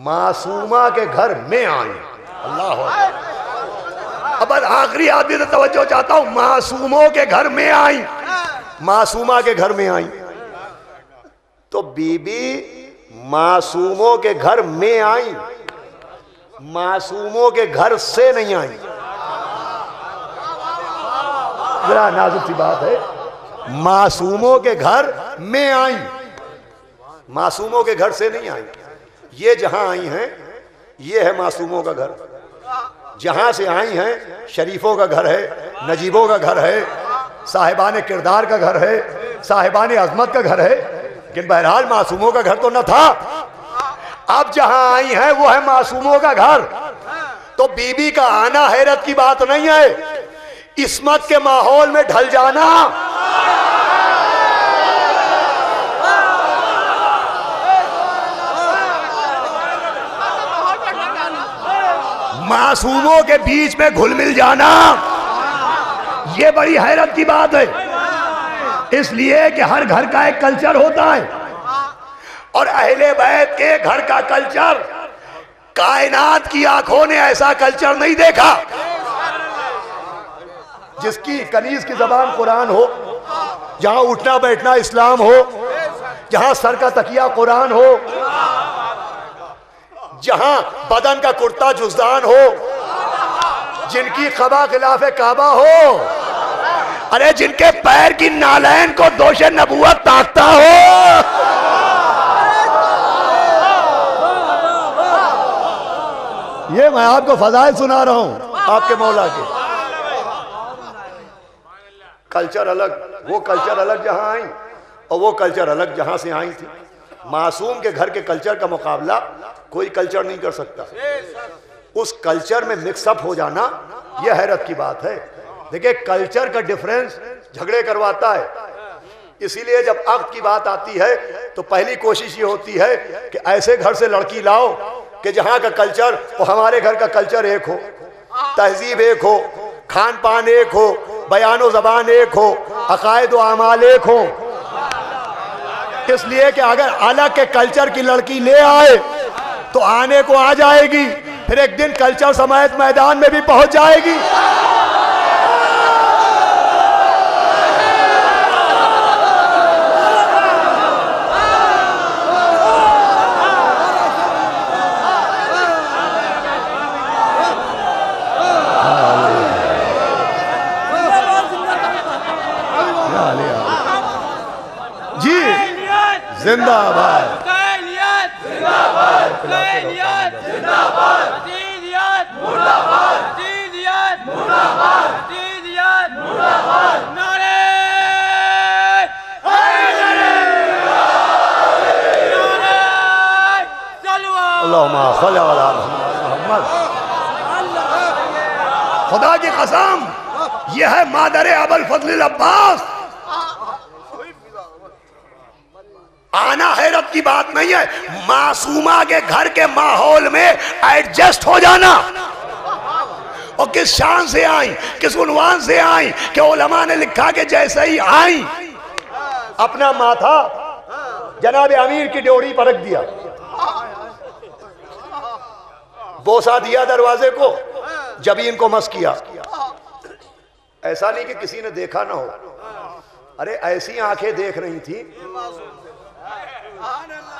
معصومہ کے گھر میں آئیں۔ اللہ اکبر۔ اب آخری آدمی سے توجہ چاہتا ہوں، معصوموں کے گھر میں آئیں، معصومہ کے گھر میں آئیں۔ تو بی بی معصوموں کے گھر میں آئیں، معصوموں کے گھر سے نہیں آئیں۔ ذرا نازک سی بات ہے، معصوموں کے گھر میں آئیں، معصوموں کے گھر سے نہیں آئیں۔ یہ جہاں آئی ہیں یہ ہے معصوموں کا گھر، جہاں سے آئی ہیں شریفوں کا گھر ہے، نجیبوں کا گھر ہے، صاحبان کردار کا گھر ہے، صاحبان عظمت کا گھر ہے، لیکن بہرحال معصوموں کا گھر تو نہ تھا۔ اب جہاں آئی ہیں وہ ہے معصوموں کا گھر۔ تو بی بی کا آنا حیرت کی بات نہیں ہے، عصمت کے ماحول میں ڈھل جانا۔ معصوموں کے بیچ میں گھل مل جانا، یہ بڑی حیرت کی بات ہے، اس لیے کہ ہر گھر کا ایک کلچر ہوتا ہے، اور اہل بیت کے گھر کا کلچر کائنات کی آنکھوں نے ایسا کلچر نہیں دیکھا۔ جس کی کنیز کی زبان قرآن ہو، جہاں اٹھنا بیٹھنا اسلام ہو، جہاں سر کا تکیہ قرآن ہو، جہاں بدن کا کرتا جزدان ہو، جن کی قبا خلاف کعبہ ہو، ارے جن کے پیر کی نالین کو دوش نبوت تاکتا ہو، یہ میں آپ کو فضائل سنا رہا ہوں آپ کے مولا کے۔ کلچر الگ، وہ کلچر الگ جہاں آئیں، اور وہ کلچر الگ جہاں سے آئی تھی۔ معصوم کے گھر کے کلچر کا مقابلہ کوئی کلچر نہیں کر سکتا۔ اس کلچر میں مکس اپ ہو جانا یہ حیرت کی بات ہے۔ دیکھیں کلچر کا ڈیفرنس جھگڑے کرواتا ہے، اسی لیے جب عقد کی بات آتی ہے تو پہلی کوشش یہ ہوتی ہے کہ ایسے گھر سے لڑکی لاؤ کہ جہاں کا کلچر وہ ہمارے گھر کا کلچر ایک ہو، تہذیب ایک ہو، کھان پان ایک ہو، بیان و زبان ایک ہو، عقائد و اعمال ایک ہو۔ اس لیے کہ اگر الگ کے کلچر کی لڑکی لے آئے تو آنے کو آ جائے گی، پھر ایک دن کلچر سمیت میدان میں بھی پہنچ جائے گی۔ زندہ باد، حسینیت زندہ باد، حسینیت زندہ باد، حسینیت مرد آباد، حسینیت مرد آباد، حسینیت مرد آباد، نعرہ اللہم صلی علی محمد۔ خدا کی قسم یہ ہے مادر ابوالفضل العباس۔ آنا حیرت کی بات نہیں ہے، معصومہ کے گھر کے ماحول میں ایڈجسٹ ہو جانا۔ اور کس شان سے آئیں، کس عنوان سے آئیں کہ علماء نے لکھا کہ جیسے ہی آئیں اپنا ماتھا جناب امیر کی ڈیوڑی پر رکھ دیا، بوسا دیا دروازے کو، جبین کو مس کیا۔ ایسا نہیں کہ کسی نے دیکھا نہ ہو، ارے ایسی آنکھیں دیکھ رہی تھی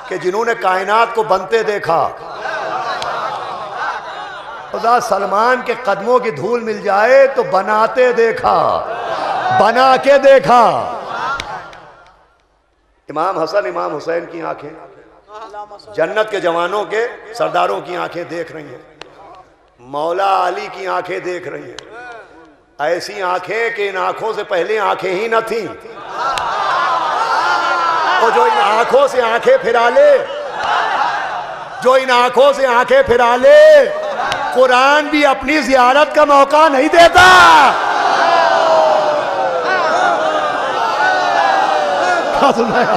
کہ جنہوں نے کائنات کو بنتے دیکھا۔ خدا سلمان کے قدموں کی دھول مل جائے تو بناتے دیکھا، بنا کے دیکھا۔ امام حسن امام حسین کی آنکھیں جنت کے جوانوں کے سرداروں کی آنکھیں دیکھ رہی ہیں، مولا علی کی آنکھیں دیکھ رہی ہیں، ایسی آنکھیں کہ ان آنکھوں سے پہلے آنکھیں ہی نہ تھیں، اور جو ان آنکھوں سے آنکھیں پھرا لے، جو ان آنکھوں سے آنکھیں پھرا لے، قرآن بھی اپنی زیارت کا موقع نہیں دیتا۔ کیا سنایا؟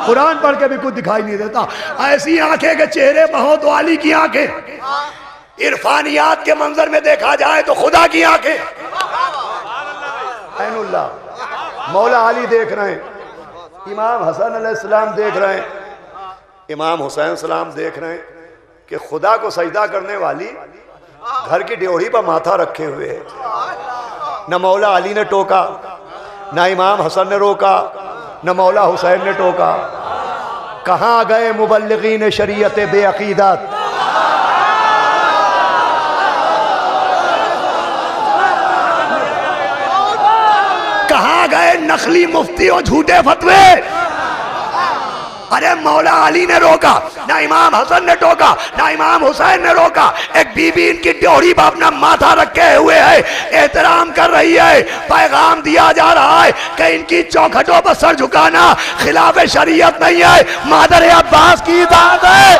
قرآن پڑھ کے بھی کچھ دکھائی نہیں دیتا۔ ایسی آنکھیں کہ چہرے بہت والی کی آنکھیں، عرفانیات کے منظر میں دیکھا جائے تو خدا کی آنکھیں۔ عین اللہ مولا علی دیکھ رہے ہیں، امام حسن علیہ السلام دیکھ رہے ہیں، امام حسین السلام دیکھ رہے ہیں کہ خدا کو سجدہ کرنے والی گھر کی ڈیوڑی پر ماتھا رکھے ہوئے ہے۔ نہ مولا علی نے ٹوکا، نہ امام حسن نے روکا، نہ مولا حسین نے ٹوکا۔ کہاں گئے مبلغین شریعت بے عقیدت؟ کہاں گئے نقلی مفتی اور جھوٹے فتوے؟ ارے مولا علی نے روکا، نہ امام حسن نے ٹوکا، نہ امام حسین نے روکا۔ ایک بی بی ان کی ڈیوڑی پر اپنا ماتھا رکھے ہوئے ہے، احترام کر رہی ہے، پیغام دیا جا رہا ہے کہ ان کی چوکھٹوں پر سر جھکانا خلاف شریعت نہیں ہے، مادر عباس کی اطاعت ہے۔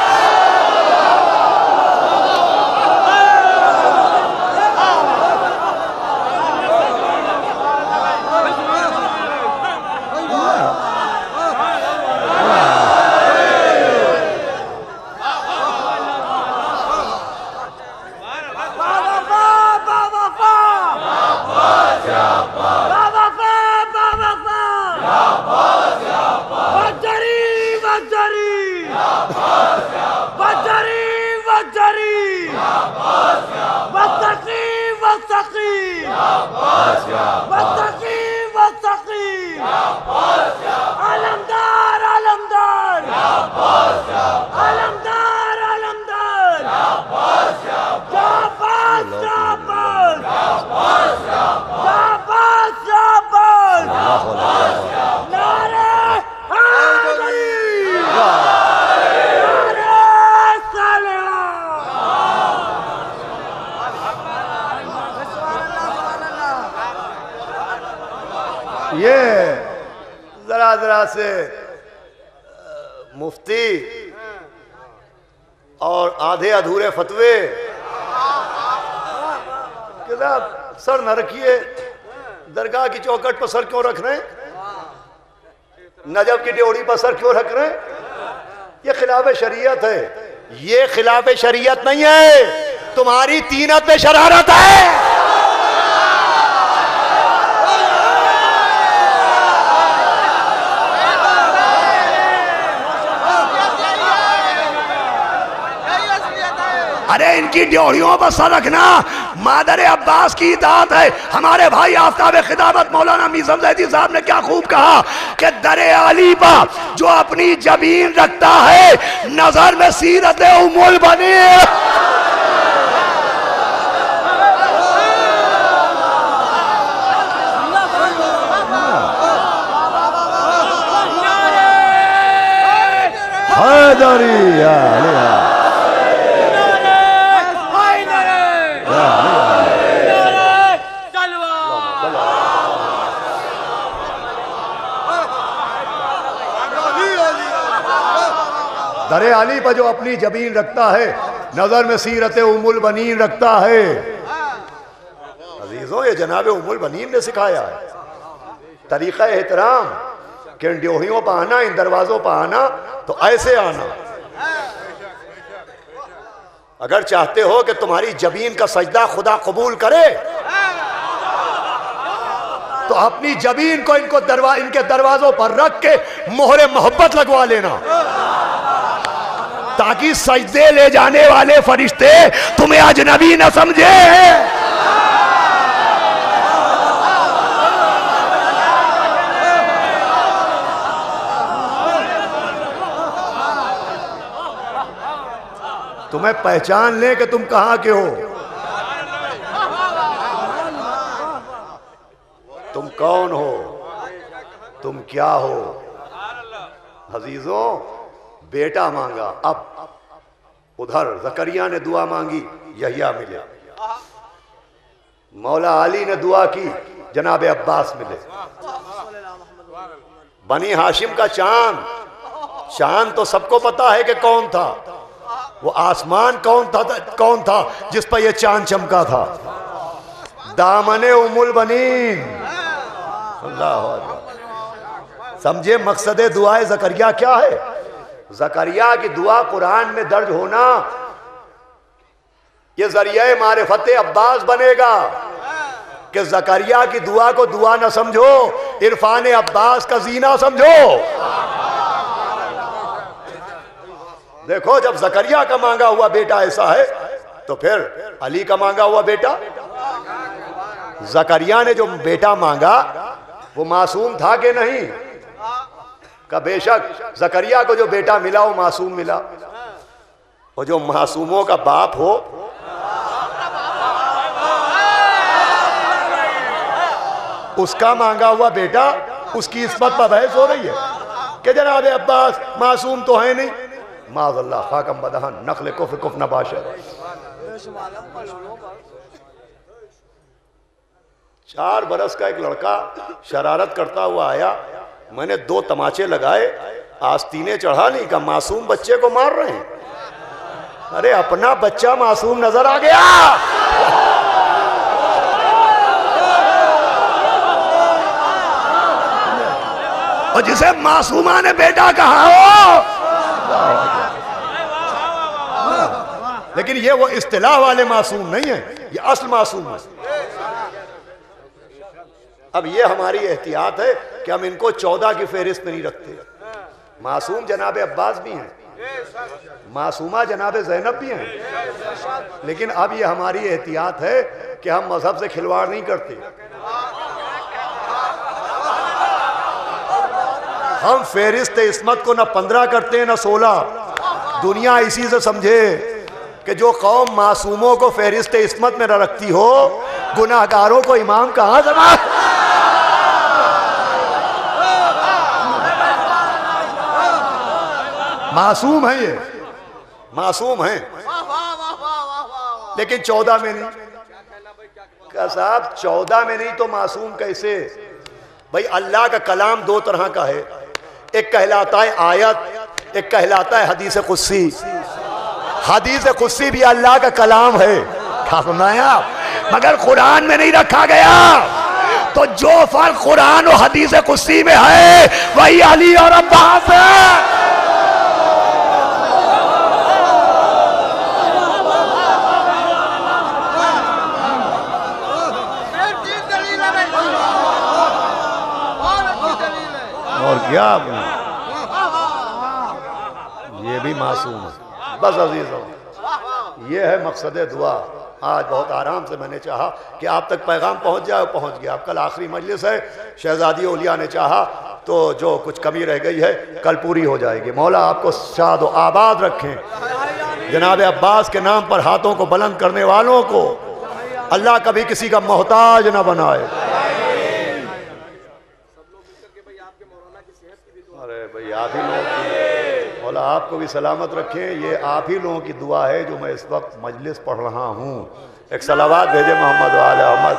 یہ ذرا ذرا سے مفتی اور آدھے ادھورے فتوے کہ صاحب سر نہ رکھیے، درگاہ کی چوکٹ پر سر کیوں رکھ رہے ہیں؟ نجف کی ڈیوڑی پر سر کیوں رکھ رہے ہیں؟ یہ خلاف شریعت ہے، یہ خلاف شریعت نہیں ہے، تمہاری طینت میں شرارت ہے۔ ارے ان کی ڈیوڑیوں پر سر رکھنا مادر عباس کی اطاعت ہے۔ ہمارے بھائی آفتاب خطابت مولانا میزم زیدی صاحب نے کیا خوب کہا کہ در علی پر جو اپنی جبین رکھتا ہے نظر میں سیرت ام البنی۔ حیدری یا علی در علی پر جو اپنی جبین رکھتا ہے نظر میں سیرت ام البنین رکھتا ہے. عزیزوں یہ جناب ام البنین نے سکھایا ہے طریقہ احترام کہ ان ڈیوہیوں پہ آنا ان دروازوں پہ آنا تو ایسے آنا. اگر چاہتے ہو کہ تمہاری جبین کا سجدہ خدا قبول کرے تو اپنی جبین کو ان کے دروازوں پر رکھ کے مہر محبت لگوا لینا تاکہ سجدے لے جانے والے فرشتے تمہیں اجنبی نہ سمجھے. تمہیں پہچان لیں کہ تم کہاں کے ہو, تم کون ہو, تم کیا ہو. عزیزوں بیٹا مانگا, اب ادھر زکریا نے دعا مانگی, یحییٰ ملے. مولا علی نے دعا کی, جناب عباس ملے. بنی ہاشم کا چاند تو سب کو پتا ہے کہ کون تھا. وہ آسمان کون تھا جس پر یہ چاند چمکا تھا؟ دامن ام البنین. اللہ اکبر. سمجھے مقصد دعائے زکریا کیا ہے؟ زکریا کی دعا قرآن میں درج ہونا یہ ذریعہ معرفت عباس بنے گا کہ زکریا کی دعا کو دعا نہ سمجھو, عرفان عباس کا زینہ سمجھو. دیکھو جب زکریا کا مانگا ہوا بیٹا ایسا ہے تو پھر علی کا مانگا ہوا بیٹا. زکریا نے جو بیٹا مانگا وہ معصوم تھا کہ نہیں؟ کہ بے شک زکریا کو جو بیٹا ملا وہ معصوم ملا. اور جو معصوموں کا باپ ہو اس کا مانگا ہوا بیٹا, اس کی عصمت پر بحث ہو رہی ہے کہ جناب عباس معصوم تو ہے نہیں. معاذ اللہ, خاکم بدہن نقل کفر کف نباشر. 4 برس کا ایک لڑکا شرارت کرتا ہوا آیا, میں نے 2 تماچے لگائے, آستینے چڑھا نہیں, کہ معصوم بچے کو مار رہے ہیں. ارے اپنا بچہ معصوم نظر آ گیا. اور جسے معصومہ نے بیٹا کہا ہو, لیکن یہ وہ اصطلاح والے معصوم نہیں ہیں, یہ اصل معصوم ہے. اب یہ ہماری احتیاط ہے کہ ہم ان کو 14 کی فہرست میں نہیں رکھتے. معصوم جناب عباس بھی ہیں, معصومہ جناب زینب بھی ہیں, لیکن اب یہ ہماری احتیاط ہے کہ ہم مذہب سے کھلواڑ نہیں کرتے. ہم فہرست عصمت کو نہ 15 کرتے ہیں نہ 16. دنیا اسی سے سمجھے کہ جو قوم معصوموں کو فہرست عصمت میں نہ رکھتی ہو, گناہگاروں کو امام کہاں سنا. معصوم ہیں, یہ معصوم ہیں, لیکن 14 میں نہیں. کہ صاحب 14 میں نہیں تو معصوم کیسے؟ بھئی اللہ کا کلام 2 طرح کا ہے, ایک کہلاتا ہے آیت, ایک کہلاتا ہے حدیث قدسی. حدیث قدسی بھی اللہ کا کلام ہے, کیا سنایا, مگر قرآن میں نہیں رکھا گیا. تو جو فرق قرآن و حدیث قدسی میں ہے وہی علی اور عباس ہے. اور کیا یہ بھی معصوم ہے. بس عزیزوں یہ ہے مقصد دعا. آج بہت آرام سے میں نے چاہا کہ آپ تک پیغام پہنچ جائے, پہنچ گیا. کل آخری مجلس ہے, شہزادی اولیاء نے چاہا تو جو کچھ کمی رہ گئی ہے کل پوری ہو جائے گی. مولا آپ کو شاد و آباد رکھیں. جناب عباس کے نام پر ہاتھوں کو بلند کرنے والوں کو اللہ کبھی کسی کا محتاج نہ بنائے. ارے بھائی آپ ہی لوگوں کی مولا آپ کو بھی سلامت رکھیں. یہ آپ ہی لوگوں کی دعا ہے جو میں اس وقت مجلس پڑھ رہا ہوں. ایک صلوات بھیجے محمد و آل محمد.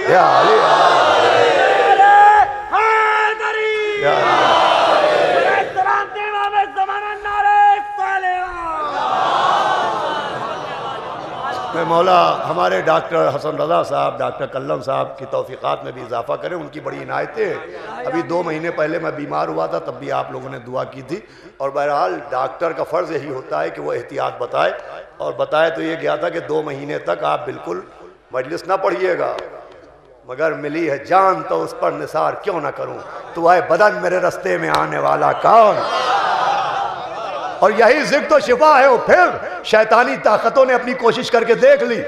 یا علی یا میں مولا ہمارے ڈاکٹر حسن رضا صاحب، ڈاکٹر کلم صاحب کی توفیقات میں بھی اضافہ کریں. ان کی بڑی عنایتیں. ابھی 2 مہینے پہلے میں بیمار ہوا تھا، تب بھی آپ لوگوں نے دعا کی تھی. اور بہرحال ڈاکٹر کا فرض یہی ہوتا ہے کہ وہ احتیاط بتائے، اور بتائے تو یہ گیا تھا کہ 2 مہینے تک آپ بالکل مجلس نہ پڑھیے گا. مگر ملی ہے جان تو اس پر نثار کیوں نہ کروں، تو آئے بدن میرے رستے میں آنے والا کون. اور یہی ذکر و شفا ہے. وہ پھر شیطانی طاقتوں نے اپنی کوشش کر کے دیکھ لی،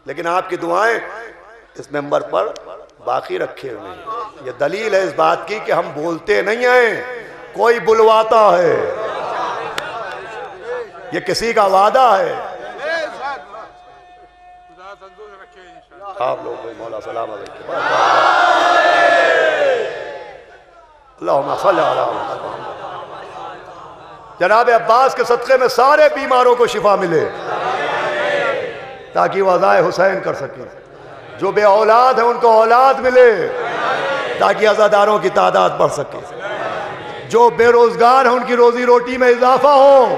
لیکن آپ کی دعائیں اس ممبر پر باقی رکھے ہوئے ہیں. یہ دلیل ہے اس بات کی کہ ہم بولتے نہیں ہیں، کوئی بلواتا ہے. یہ کسی کا وعدہ ہے. آپ لوگ مولا سلامت رکھیں. اللہم صلی علی محمد. جناب عباس کے صدقے میں سارے بیماروں کو شفا ملے تاکہ وہ عزائے حسین کر سکیں. جو بے اولاد ہیں ان کو اولاد ملے تاکہ عزاداروں کی تعداد بڑھ سکے. جو بے روزگار ہیں ان کی روزی روٹی میں اضافہ ہو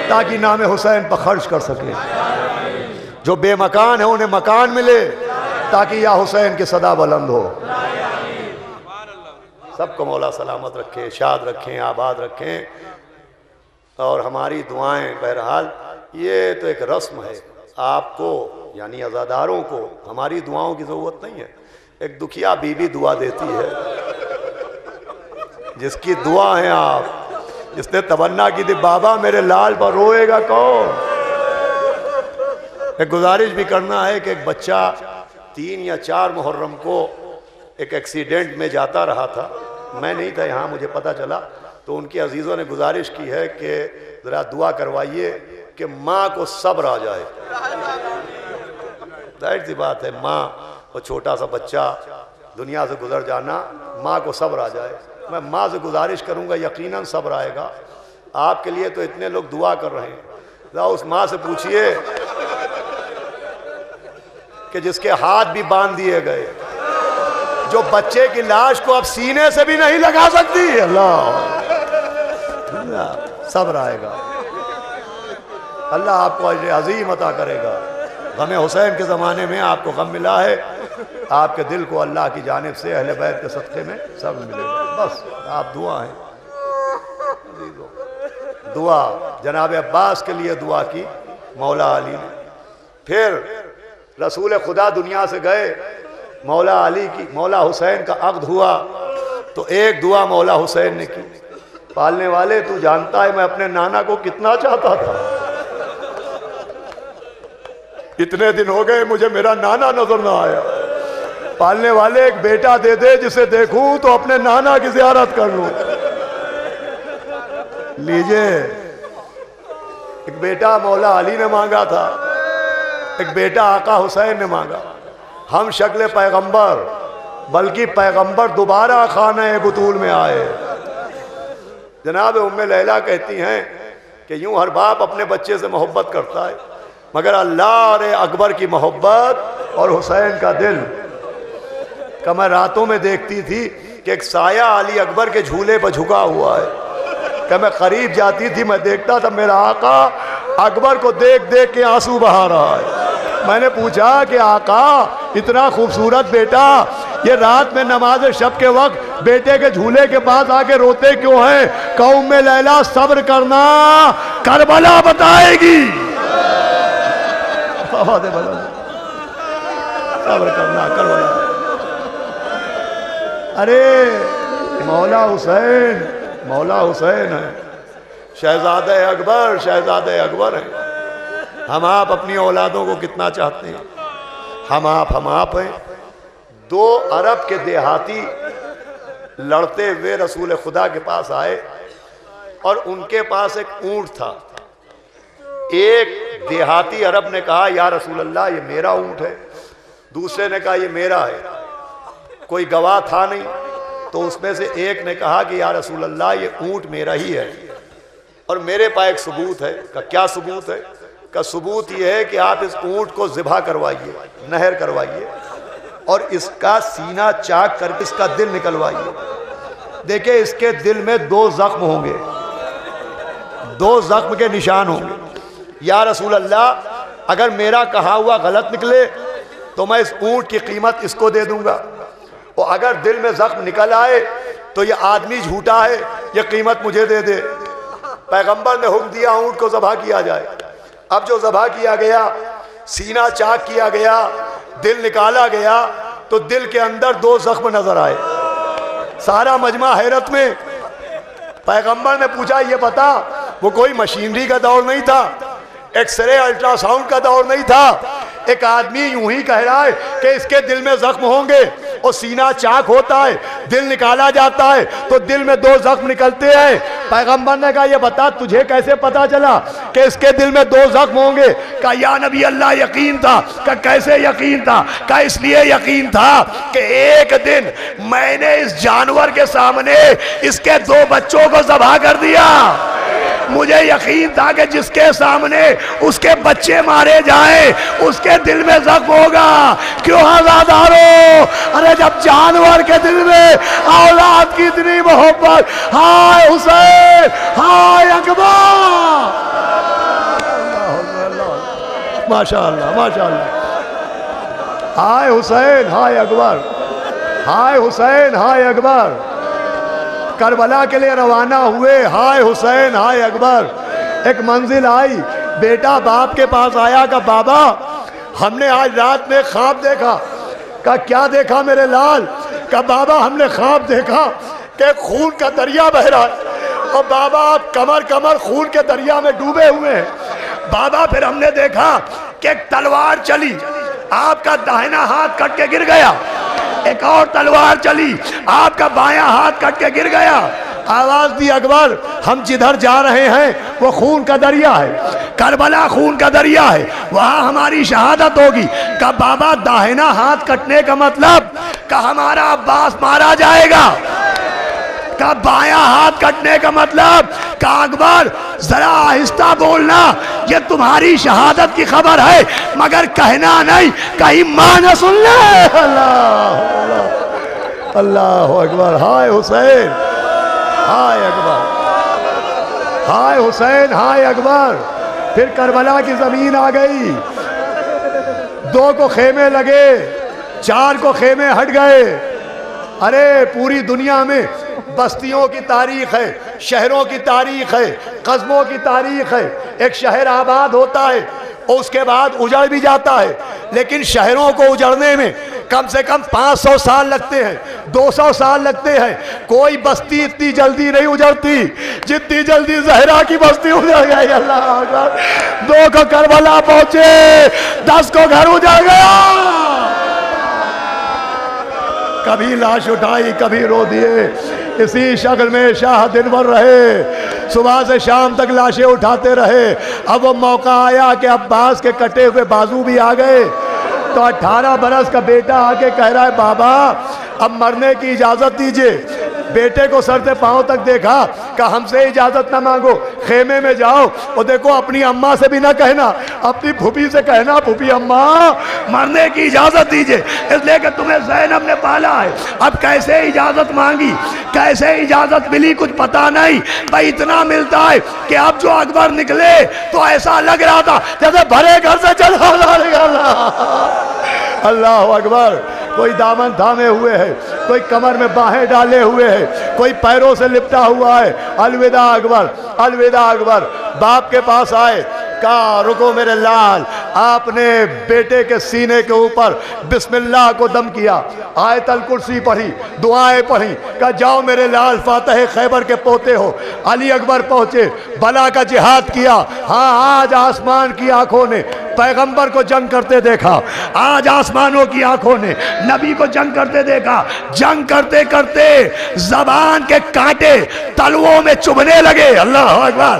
تاکہ نام حسین پر خرچ کر سکے. جو بے مکان ہیں انہیں مکان ملے تاکہ یا حسین کی صدا بلند ہو. سب کو مولا سلامت رکھے، شاد رکھیں، آباد رکھیں. اور ہماری دعائیں بہرحال یہ تو ایک رسم ہے. آپ کو یعنی عزاداروں کو ہماری دعاؤں کی ضرورت نہیں ہے. ایک دکھیا بی بی دعا دیتی ہے، جس کی دعا ہے آپ، جس نے تمنا کی تھی بابا میرے لال پر روئے گا کون. ایک گزارش بھی کرنا ہے کہ ایک بچہ 3 یا 4 محرم کو ایک ایکسیڈنٹ میں جاتا رہا تھا. میں نہیں تھا یہاں، مجھے پتہ چلا تو ان کے عزیزوں نے گزارش کی ہے کہ ذرا دعا کروائیے کہ ماں کو صبر آ جائے. ظاہر سی بات ہے، ماں وہ چھوٹا سا بچہ دنیا سے گزر جانا، ماں کو صبر آ جائے. میں ماں سے گزارش کروں گا یقیناً صبر آئے گا. آپ کے لیے تو اتنے لوگ دعا کر رہے ہیں. ذرا اس ماں سے پوچھئے کہ جس کے ہاتھ بھی باندھ دیے گئے، جو بچے کی لاش کو اب سینے سے بھی نہیں لگا سکتی. اللہ صبر آئے گا. اللہ آپ کو اجر عظیم عطا کرے گا. غم حسین کے زمانے میں آپ کو غم ملا ہے، آپ کے دل کو اللہ کی جانب سے اہل بیت کے صدقے میں صبر ملے گا. بس آپ دعا ہیں. دعا جناب عباس کے لیے دعا کی مولا علی نے. پھر رسول خدا دنیا سے گئے، مولا حسین کا عقد ہوا تو ایک دعا مولا حسین نے کی. پالنے والے تو جانتا ہے میں اپنے نانا کو کتنا چاہتا تھا. اتنے دن ہو گئے مجھے میرا نانا نظر نہ آیا. پالنے والے ایک بیٹا دے دے جسے دیکھوں تو اپنے نانا کی زیارت کر لوں. لیجئے، ایک بیٹا مولا علی نے مانگا تھا، ایک بیٹا آقا حسین نے مانگا. ہم شکل پیغمبر بلکہ پیغمبر دوبارہ خانہ بطول میں آئے. جناب ام لیلہ کہتی ہیں کہ یوں ہر باپ اپنے بچے سے محبت کرتا ہے، مگر اللہ اکبر کی محبت اور حسین کا دل کہ میں راتوں میں دیکھتی تھی کہ ایک سایہ علی اکبر کے جھولے پر جھکا ہوا ہے. کہ میں قریب جاتی تھی، میں دیکھتا تھا میرا آقا اکبر کو دیکھ دیکھ کے آنسو بہا رہا ہے. میں نے پوچھا کہ آقا اتنا خوبصورت بیٹا یہ رات میں نماز شب کے وقت بیٹے کے جھولے کے پاس آ کے روتے کیوں ہیں؟ کہ ام لیلہ صبر کرنا کربلا بتائے گی. صبر کرنا کربلا. ارے مولا حسین ہے، شہزادہ اکبر ہیں. ہم آپ اپنی اولادوں کو کتنا چاہتے ہیں. ہم آپ ہیں. 2 عرب کے دیہاتی لڑتے ہوئے رسول خدا کے پاس آئے اور ان کے پاس ایک اونٹ تھا. ایک دیہاتی عرب نے کہا یا رسول اللہ یہ میرا اونٹ ہے. دوسرے نے کہا یہ میرا ہے. کوئی گواہ تھا نہیں، تو اس میں سے ایک نے کہا کہ یا رسول اللہ یہ اونٹ میرا ہی ہے اور میرے پاس ایک ثبوت ہے۔ کہ کیا ثبوت ہے؟ کہ ثبوت یہ ہے کہ آپ اس اونٹ کو ذبح کروائیے، نہر کروائیے اور اس کا سینہ چاک کر کے اس کا دل نکلوائیے۔ دیکھیں اس کے دل میں 2 زخم ہوں گے، 2 زخم کے نشان ہوں گے۔ یا رسول اللہ اگر میرا کہا ہوا غلط نکلے تو میں اس اونٹ کی قیمت اس کو دے دوں گا، اور اگر دل میں زخم نکل آئے تو یہ آدمی جھوٹا ہے، یہ قیمت مجھے دے دے۔ پیغمبر نے حکم دیا اونٹ کو ذبح کیا جائے۔ اب جو ذبح کیا گیا، سینہ چاک کیا گیا، دل نکالا گیا تو دل کے اندر 2 زخم نظر آئے۔ سارا مجمع حیرت میں۔ پیغمبر نے پوچھا یہ بتا، وہ کوئی مشینری کا دور نہیں تھا، ایکس رے الٹرا ساؤنڈ کا دور نہیں تھا، ایک آدمی یوں ہی کہہ رہا ہے کہ اس کے دل میں زخم ہوں گے اور سینہ چاک ہوتا ہے، دل نکالا جاتا ہے تو دل میں 2 زخم نکلتے ہیں۔ پیغمبر نے کہا یہ بتا تجھے کیسے پتا چلا کہ اس کے دل میں 2 زخم ہوں گے؟ کہا یا نبی اللہ یقین تھا۔ کہا کیسے یقین تھا؟ کہا اس لیے یقین تھا کہ ایک دن میں نے اس جانور کے سامنے اس کے 2 بچوں کو ذبح کر دیا، مجھے یقین تھا کہ جس کے سامنے اس کے بچے مارے جائیں اس کے دل میں زخم ہوگا۔ کیوں عزادارو؟ ارے جب جانور کے دل میں اولاد کی اتنی محبت، ہائے حسین، ہائے اکبر، ماشاءاللہ ماشاءاللہ، ہائے حسین ہائے اکبر، ہائے حسین ہائے اکبر، کربلا کے لیے روانہ ہوئے، ہائے حسین ہائے اکبر۔ ایک منزل آئی، بیٹا باپ کے پاس آیا کہ بابا ہم نے آج رات میں خواب دیکھا۔ کہا کیا دیکھا میرے لال؟ کہا بابا ہم نے خواب دیکھا کہ خون کا دریا بہ رہا ہے اور بابا آپ کمر خون کے دریا میں ڈوبے ہوئے ہیں۔ بابا پھر ہم نے دیکھا کہ ایک تلوار چلی، آپ کا داہنا ہاتھ کٹ کے گر گیا، ایک اور تلوار چلی، آپ کا بایاں ہاتھ کٹ کے گر گیا۔ آواز دی اکبر ہم جدھر جا رہے ہیں وہ خون کا دریا ہے، کربلا خون کا دریا ہے، وہاں ہماری شہادت ہوگی۔ کہ بابا داہنا ہاتھ کٹنے کا مطلب کہ ہمارا عباس مارا جائے گا، کہ بایاں ہاتھ کٹنے کا مطلب کہ اکبر ذرا آہستہ بولنا، یہ تمہاری شہادت کی خبر ہے مگر کہنا نہیں، کہیں ماں نہ سن لے۔ اللہ اکبر، ہائے حسین ہائے اکبر، ہائے حسین ہائے اکبر۔ پھر کربلا کی زمین آ گئی، 2 کو خیمے لگے، 4 کو خیمے ہٹ گئے۔ ارے پوری دنیا میں بستیوں کی تاریخ ہے، شہروں کی تاریخ ہے، قصبوں کی تاریخ ہے۔ ایک شہر آباد ہوتا ہے اور اس کے بعد اجڑ بھی جاتا ہے، لیکن شہروں کو اجڑنے میں کم سے کم 500 سال لگتے ہیں، 200 سال لگتے ہیں۔ کوئی بستی اتنی جلدی نہیں اجڑتی جتنی جلدی زہرا کی بستی اجڑ گئی۔ اللہ اکبر، 2 کو کربلا پہنچے، 10 کو گھر اجڑ گیا۔ کبھی لاش اٹھائی کبھی رو دیے، اسی شکل میں شاہ دن بھر رہے، صبح سے شام تک لاشیں اٹھاتے رہے۔ اب وہ موقع آیا کہ عباس کے کٹے ہوئے بازو بھی آ گئے، تو 18 برس کا بیٹا آ کے کہہ رہا ہے بابا اب مرنے کی اجازت دیجئے۔ بیٹے کو سر سے پاؤں تک دیکھا کہ ہم سے اجازت نہ مانگو، خیمے میں جاؤ اور دیکھو اپنی اماں سے بھی نہ کہنا، اپنی پھوپھی سے کہنا پھوپھی اماں مرنے کی اجازت دیجئے، اس لئے کہ تمہیں زینب نے پالا ہے۔ اب کیسے اجازت مانگی، کیسے اجازت ملی کچھ پتا نہیں، بھائی اتنا ملتا ہے کہ اب جو اکبر نکلے تو ایسا لگ رہا تھا جیسے بھرے گھر سے چلا اللہ اکبر۔ کوئی دامن تھامے ہوئے ہے، کوئی کمر میں باہیں ڈالے ہوئے ہے، کوئی پیروں سے لپٹا ہوا ہے۔ الوداع اکبر، الوداع اکبر۔ باپ کے پاس آئے، کہا رکو میرے لال۔ آپ نے بیٹے کے سینے کے اوپر بسم اللہ کو دم کیا، آیت الکرسی پڑھی، دعائیں پڑھی، کہا جاؤ میرے لال فاتح خیبر کے پوتے ہو۔ علی اکبر پہنچے، بلا کا جہاد کیا۔ ہاں آج آسمان کی آنکھوں نے پیغمبر کو جنگ کرتے دیکھا، آج آسمانوں کی آنکھوں نے نبی کو جنگ کرتے دیکھا۔ جنگ کرتے کرتے زبان کے کانٹے تلووں میں چبھنے لگے۔ اللہ اکبر۔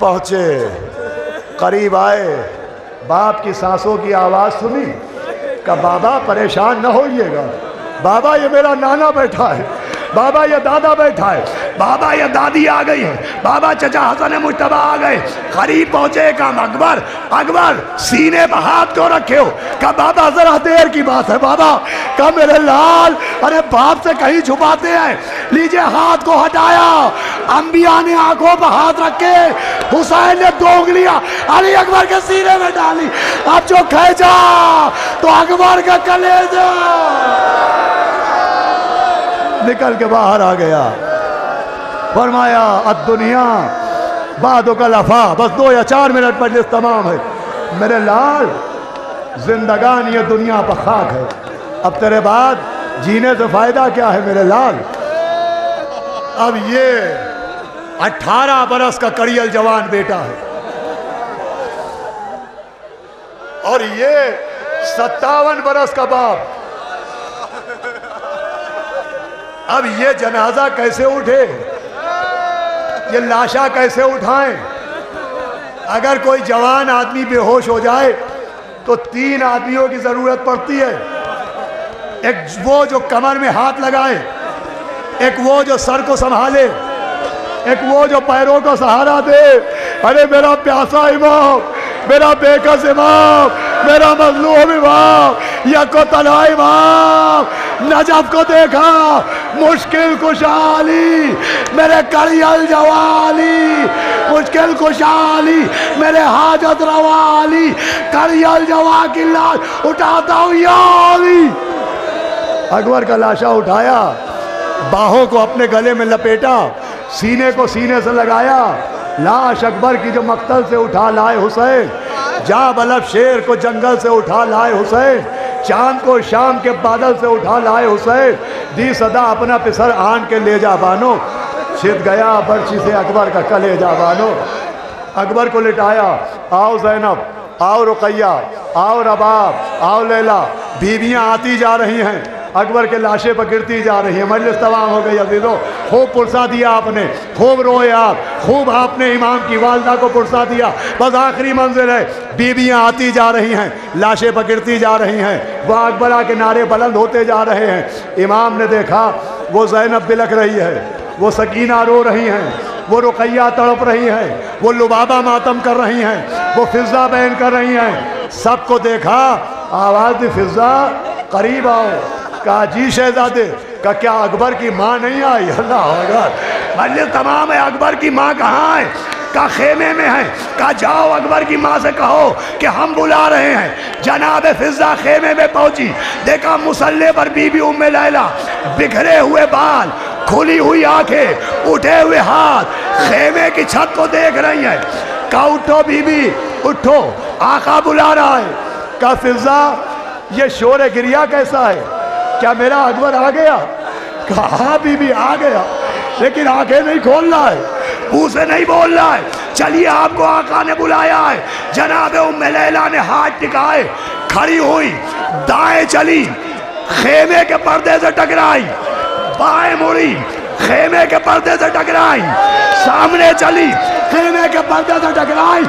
پہنچے، قریب آئے، باپ کی سانسوں کی آواز سنی، کہا بابا پریشان نہ ہوئیے گا، بابا یہ میرا نانا بیٹھا ہے، بابا یہ دادا بیٹھا ہے، بابا یہ دادی آ گئی ہے، بابا چچا حسن مجتبیٰ آ گئے۔ قریب پہنچے، کہا اکبر اکبر سینے پہ ہاتھ کیوں رکھے ہو؟ کہا بابا ذرا دیر کی بات ہے بابا۔ کہا میرے لال، ارے باپ سے کہیں چھپاتے ہیں، لیجئے ہاتھ کو ہٹایا، انبیاء نے آنکھوں پہ ہاتھ رکھے، حسین نے 2 انگلیاں علی اکبر کے سینے میں ڈالی، اب جو کھینچا تو اکبر کا کلیجہ نکل کے باہر آ گیا۔ فرمایا الدنیا بعدک لفا، بس 2 یا 4 منٹ مجلس تمام ہے۔ میرے لال، زندگان یہ دنیا پر خاک ہے، اب تیرے بعد جینے سے فائدہ کیا ہے میرے لال؟ اب یہ 18 برس کا کڑیل جوان بیٹا ہے، اور یہ 57 برس کا باپ۔ اب یہ جنازہ کیسے اٹھے، یہ لاشا کیسے اٹھائیں؟ اگر کوئی جوان آدمی بے ہوش ہو جائے تو 3 آدمیوں کی ضرورت پڑتی ہے، ایک وہ جو کمر میں ہاتھ لگائے، ایک وہ جو سر کو سنبھالے، ایک وہ جو پیروں کو سہارا دے۔ ارے میرا پیاسا امام، میرا بےکس امام، میرا مظلوم امام، یکو تنہا امام، نجف کو دیکھا مشکل کشالی، میرے کڑیل جوالی، مشکل کشالی، میرے حاجت روالی، کڑیل جوا کی لاش اٹھاتا ہوں یا علی۔ اکبر کا لاشا اٹھایا، باہوں کو اپنے گلے میں لپیٹا، سینے کو سینے سے لگایا، لاش اکبر کی جو مقتل سے اٹھا لائے حسین، جا بلب شیر کو جنگل سے اٹھا لائے حسین، چاند کو شام کے بادل سے اٹھا لائے حسین، دی صدا اپنا پسر آن کے لے جا بانو، چھت گیا برچی سے اکبر کا کلیجہ بانو۔ اکبر کو لٹایا، آؤ زینب، آؤ رقیہ، آؤ رباب، آؤ لیلا، بیویاں آتی جا رہی ہیں، اکبر کے لاشے پر گرتی جا رہی ہیں۔ مجلس تمام ہو گئی عزیزو، خوب پرسا دیا آپ نے، خوب روئے آپ، خوب آپ نے امام کی والدہ کو پرسا دیا، بس آخری منزل ہے، بیویاں آتی جا رہی ہیں، لاشے پر گرتی جا رہی ہیں، وہ اکبرہ کے نعرے بلند ہوتے جا رہے ہیں۔ امام نے دیکھا وہ زینب بلک رہی ہے، وہ سکینہ رو رہی ہیں، وہ رقیہ تڑپ رہی ہیں، وہ لبابہ ماتم کر رہی ہیں، وہ فضہ بیان کر رہی ہیں، سب کو دیکھا، آواز دی فضہ قریب آؤ۔ کہا جی شہزادے، کہا کیا اکبر کی ماں نہیں آئی؟ اللہ اکبر، مجلس تمام ہے، اکبر کی ماں کہاں ہے؟ کہا خیمے میں ہے۔ کہا جاؤ اکبر کی ماں سے کہو کہ ہم بلا رہے ہیں۔ جناب فضہ خیمے میں پہنچی، دیکھا مسلح پر بی بی ام لیلا، بکھرے ہوئے بال، کھلی ہوئی آنکھیں، اٹھے ہوئے ہاتھ، خیمے کی چھت کو دیکھ رہی ہیں۔ کہا اٹھو بی بی اٹھو، آقا بلا رہا ہے۔ کہا فضہ یہ شور گریہ کیسا ہے؟ کیا میرا اکبر آ گیا؟ کہا ہاں بی بی آ گیا، لیکن آنکھیں نہیں کھول رہا ہے، منہ سے نہیں بول رہا ہے۔ چلیے آپ کو آقا نے بلایا ہے۔ جناب ام لیلا نے ہاتھ ٹکائے، کھڑی ہوئی، دائیں چلی، خیمے کے پردے سے ٹکرائی، بائیں مڑی، خیمے کے پردے سے ٹکرائی، سامنے چلی، خیمے کے پردے سے ٹکرائی۔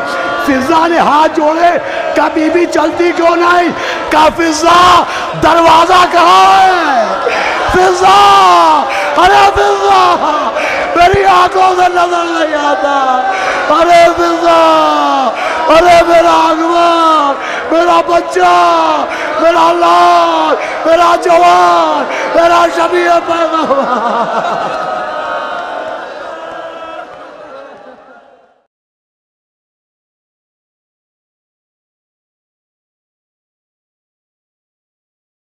فضہ نے ہاتھ جوڑے، کہا بی بی چلتی کیوں نہیں؟ کہا فضہ دروازہ کہاں ہے؟ فضہ، ارے فضہ میری آنکھوں سے نظر نہیں آتا، ارے فضہ، ارے میرا اکبر، میرا بچہ، میرا لال، میرا جوان، میرا شبیہ پیغمبر۔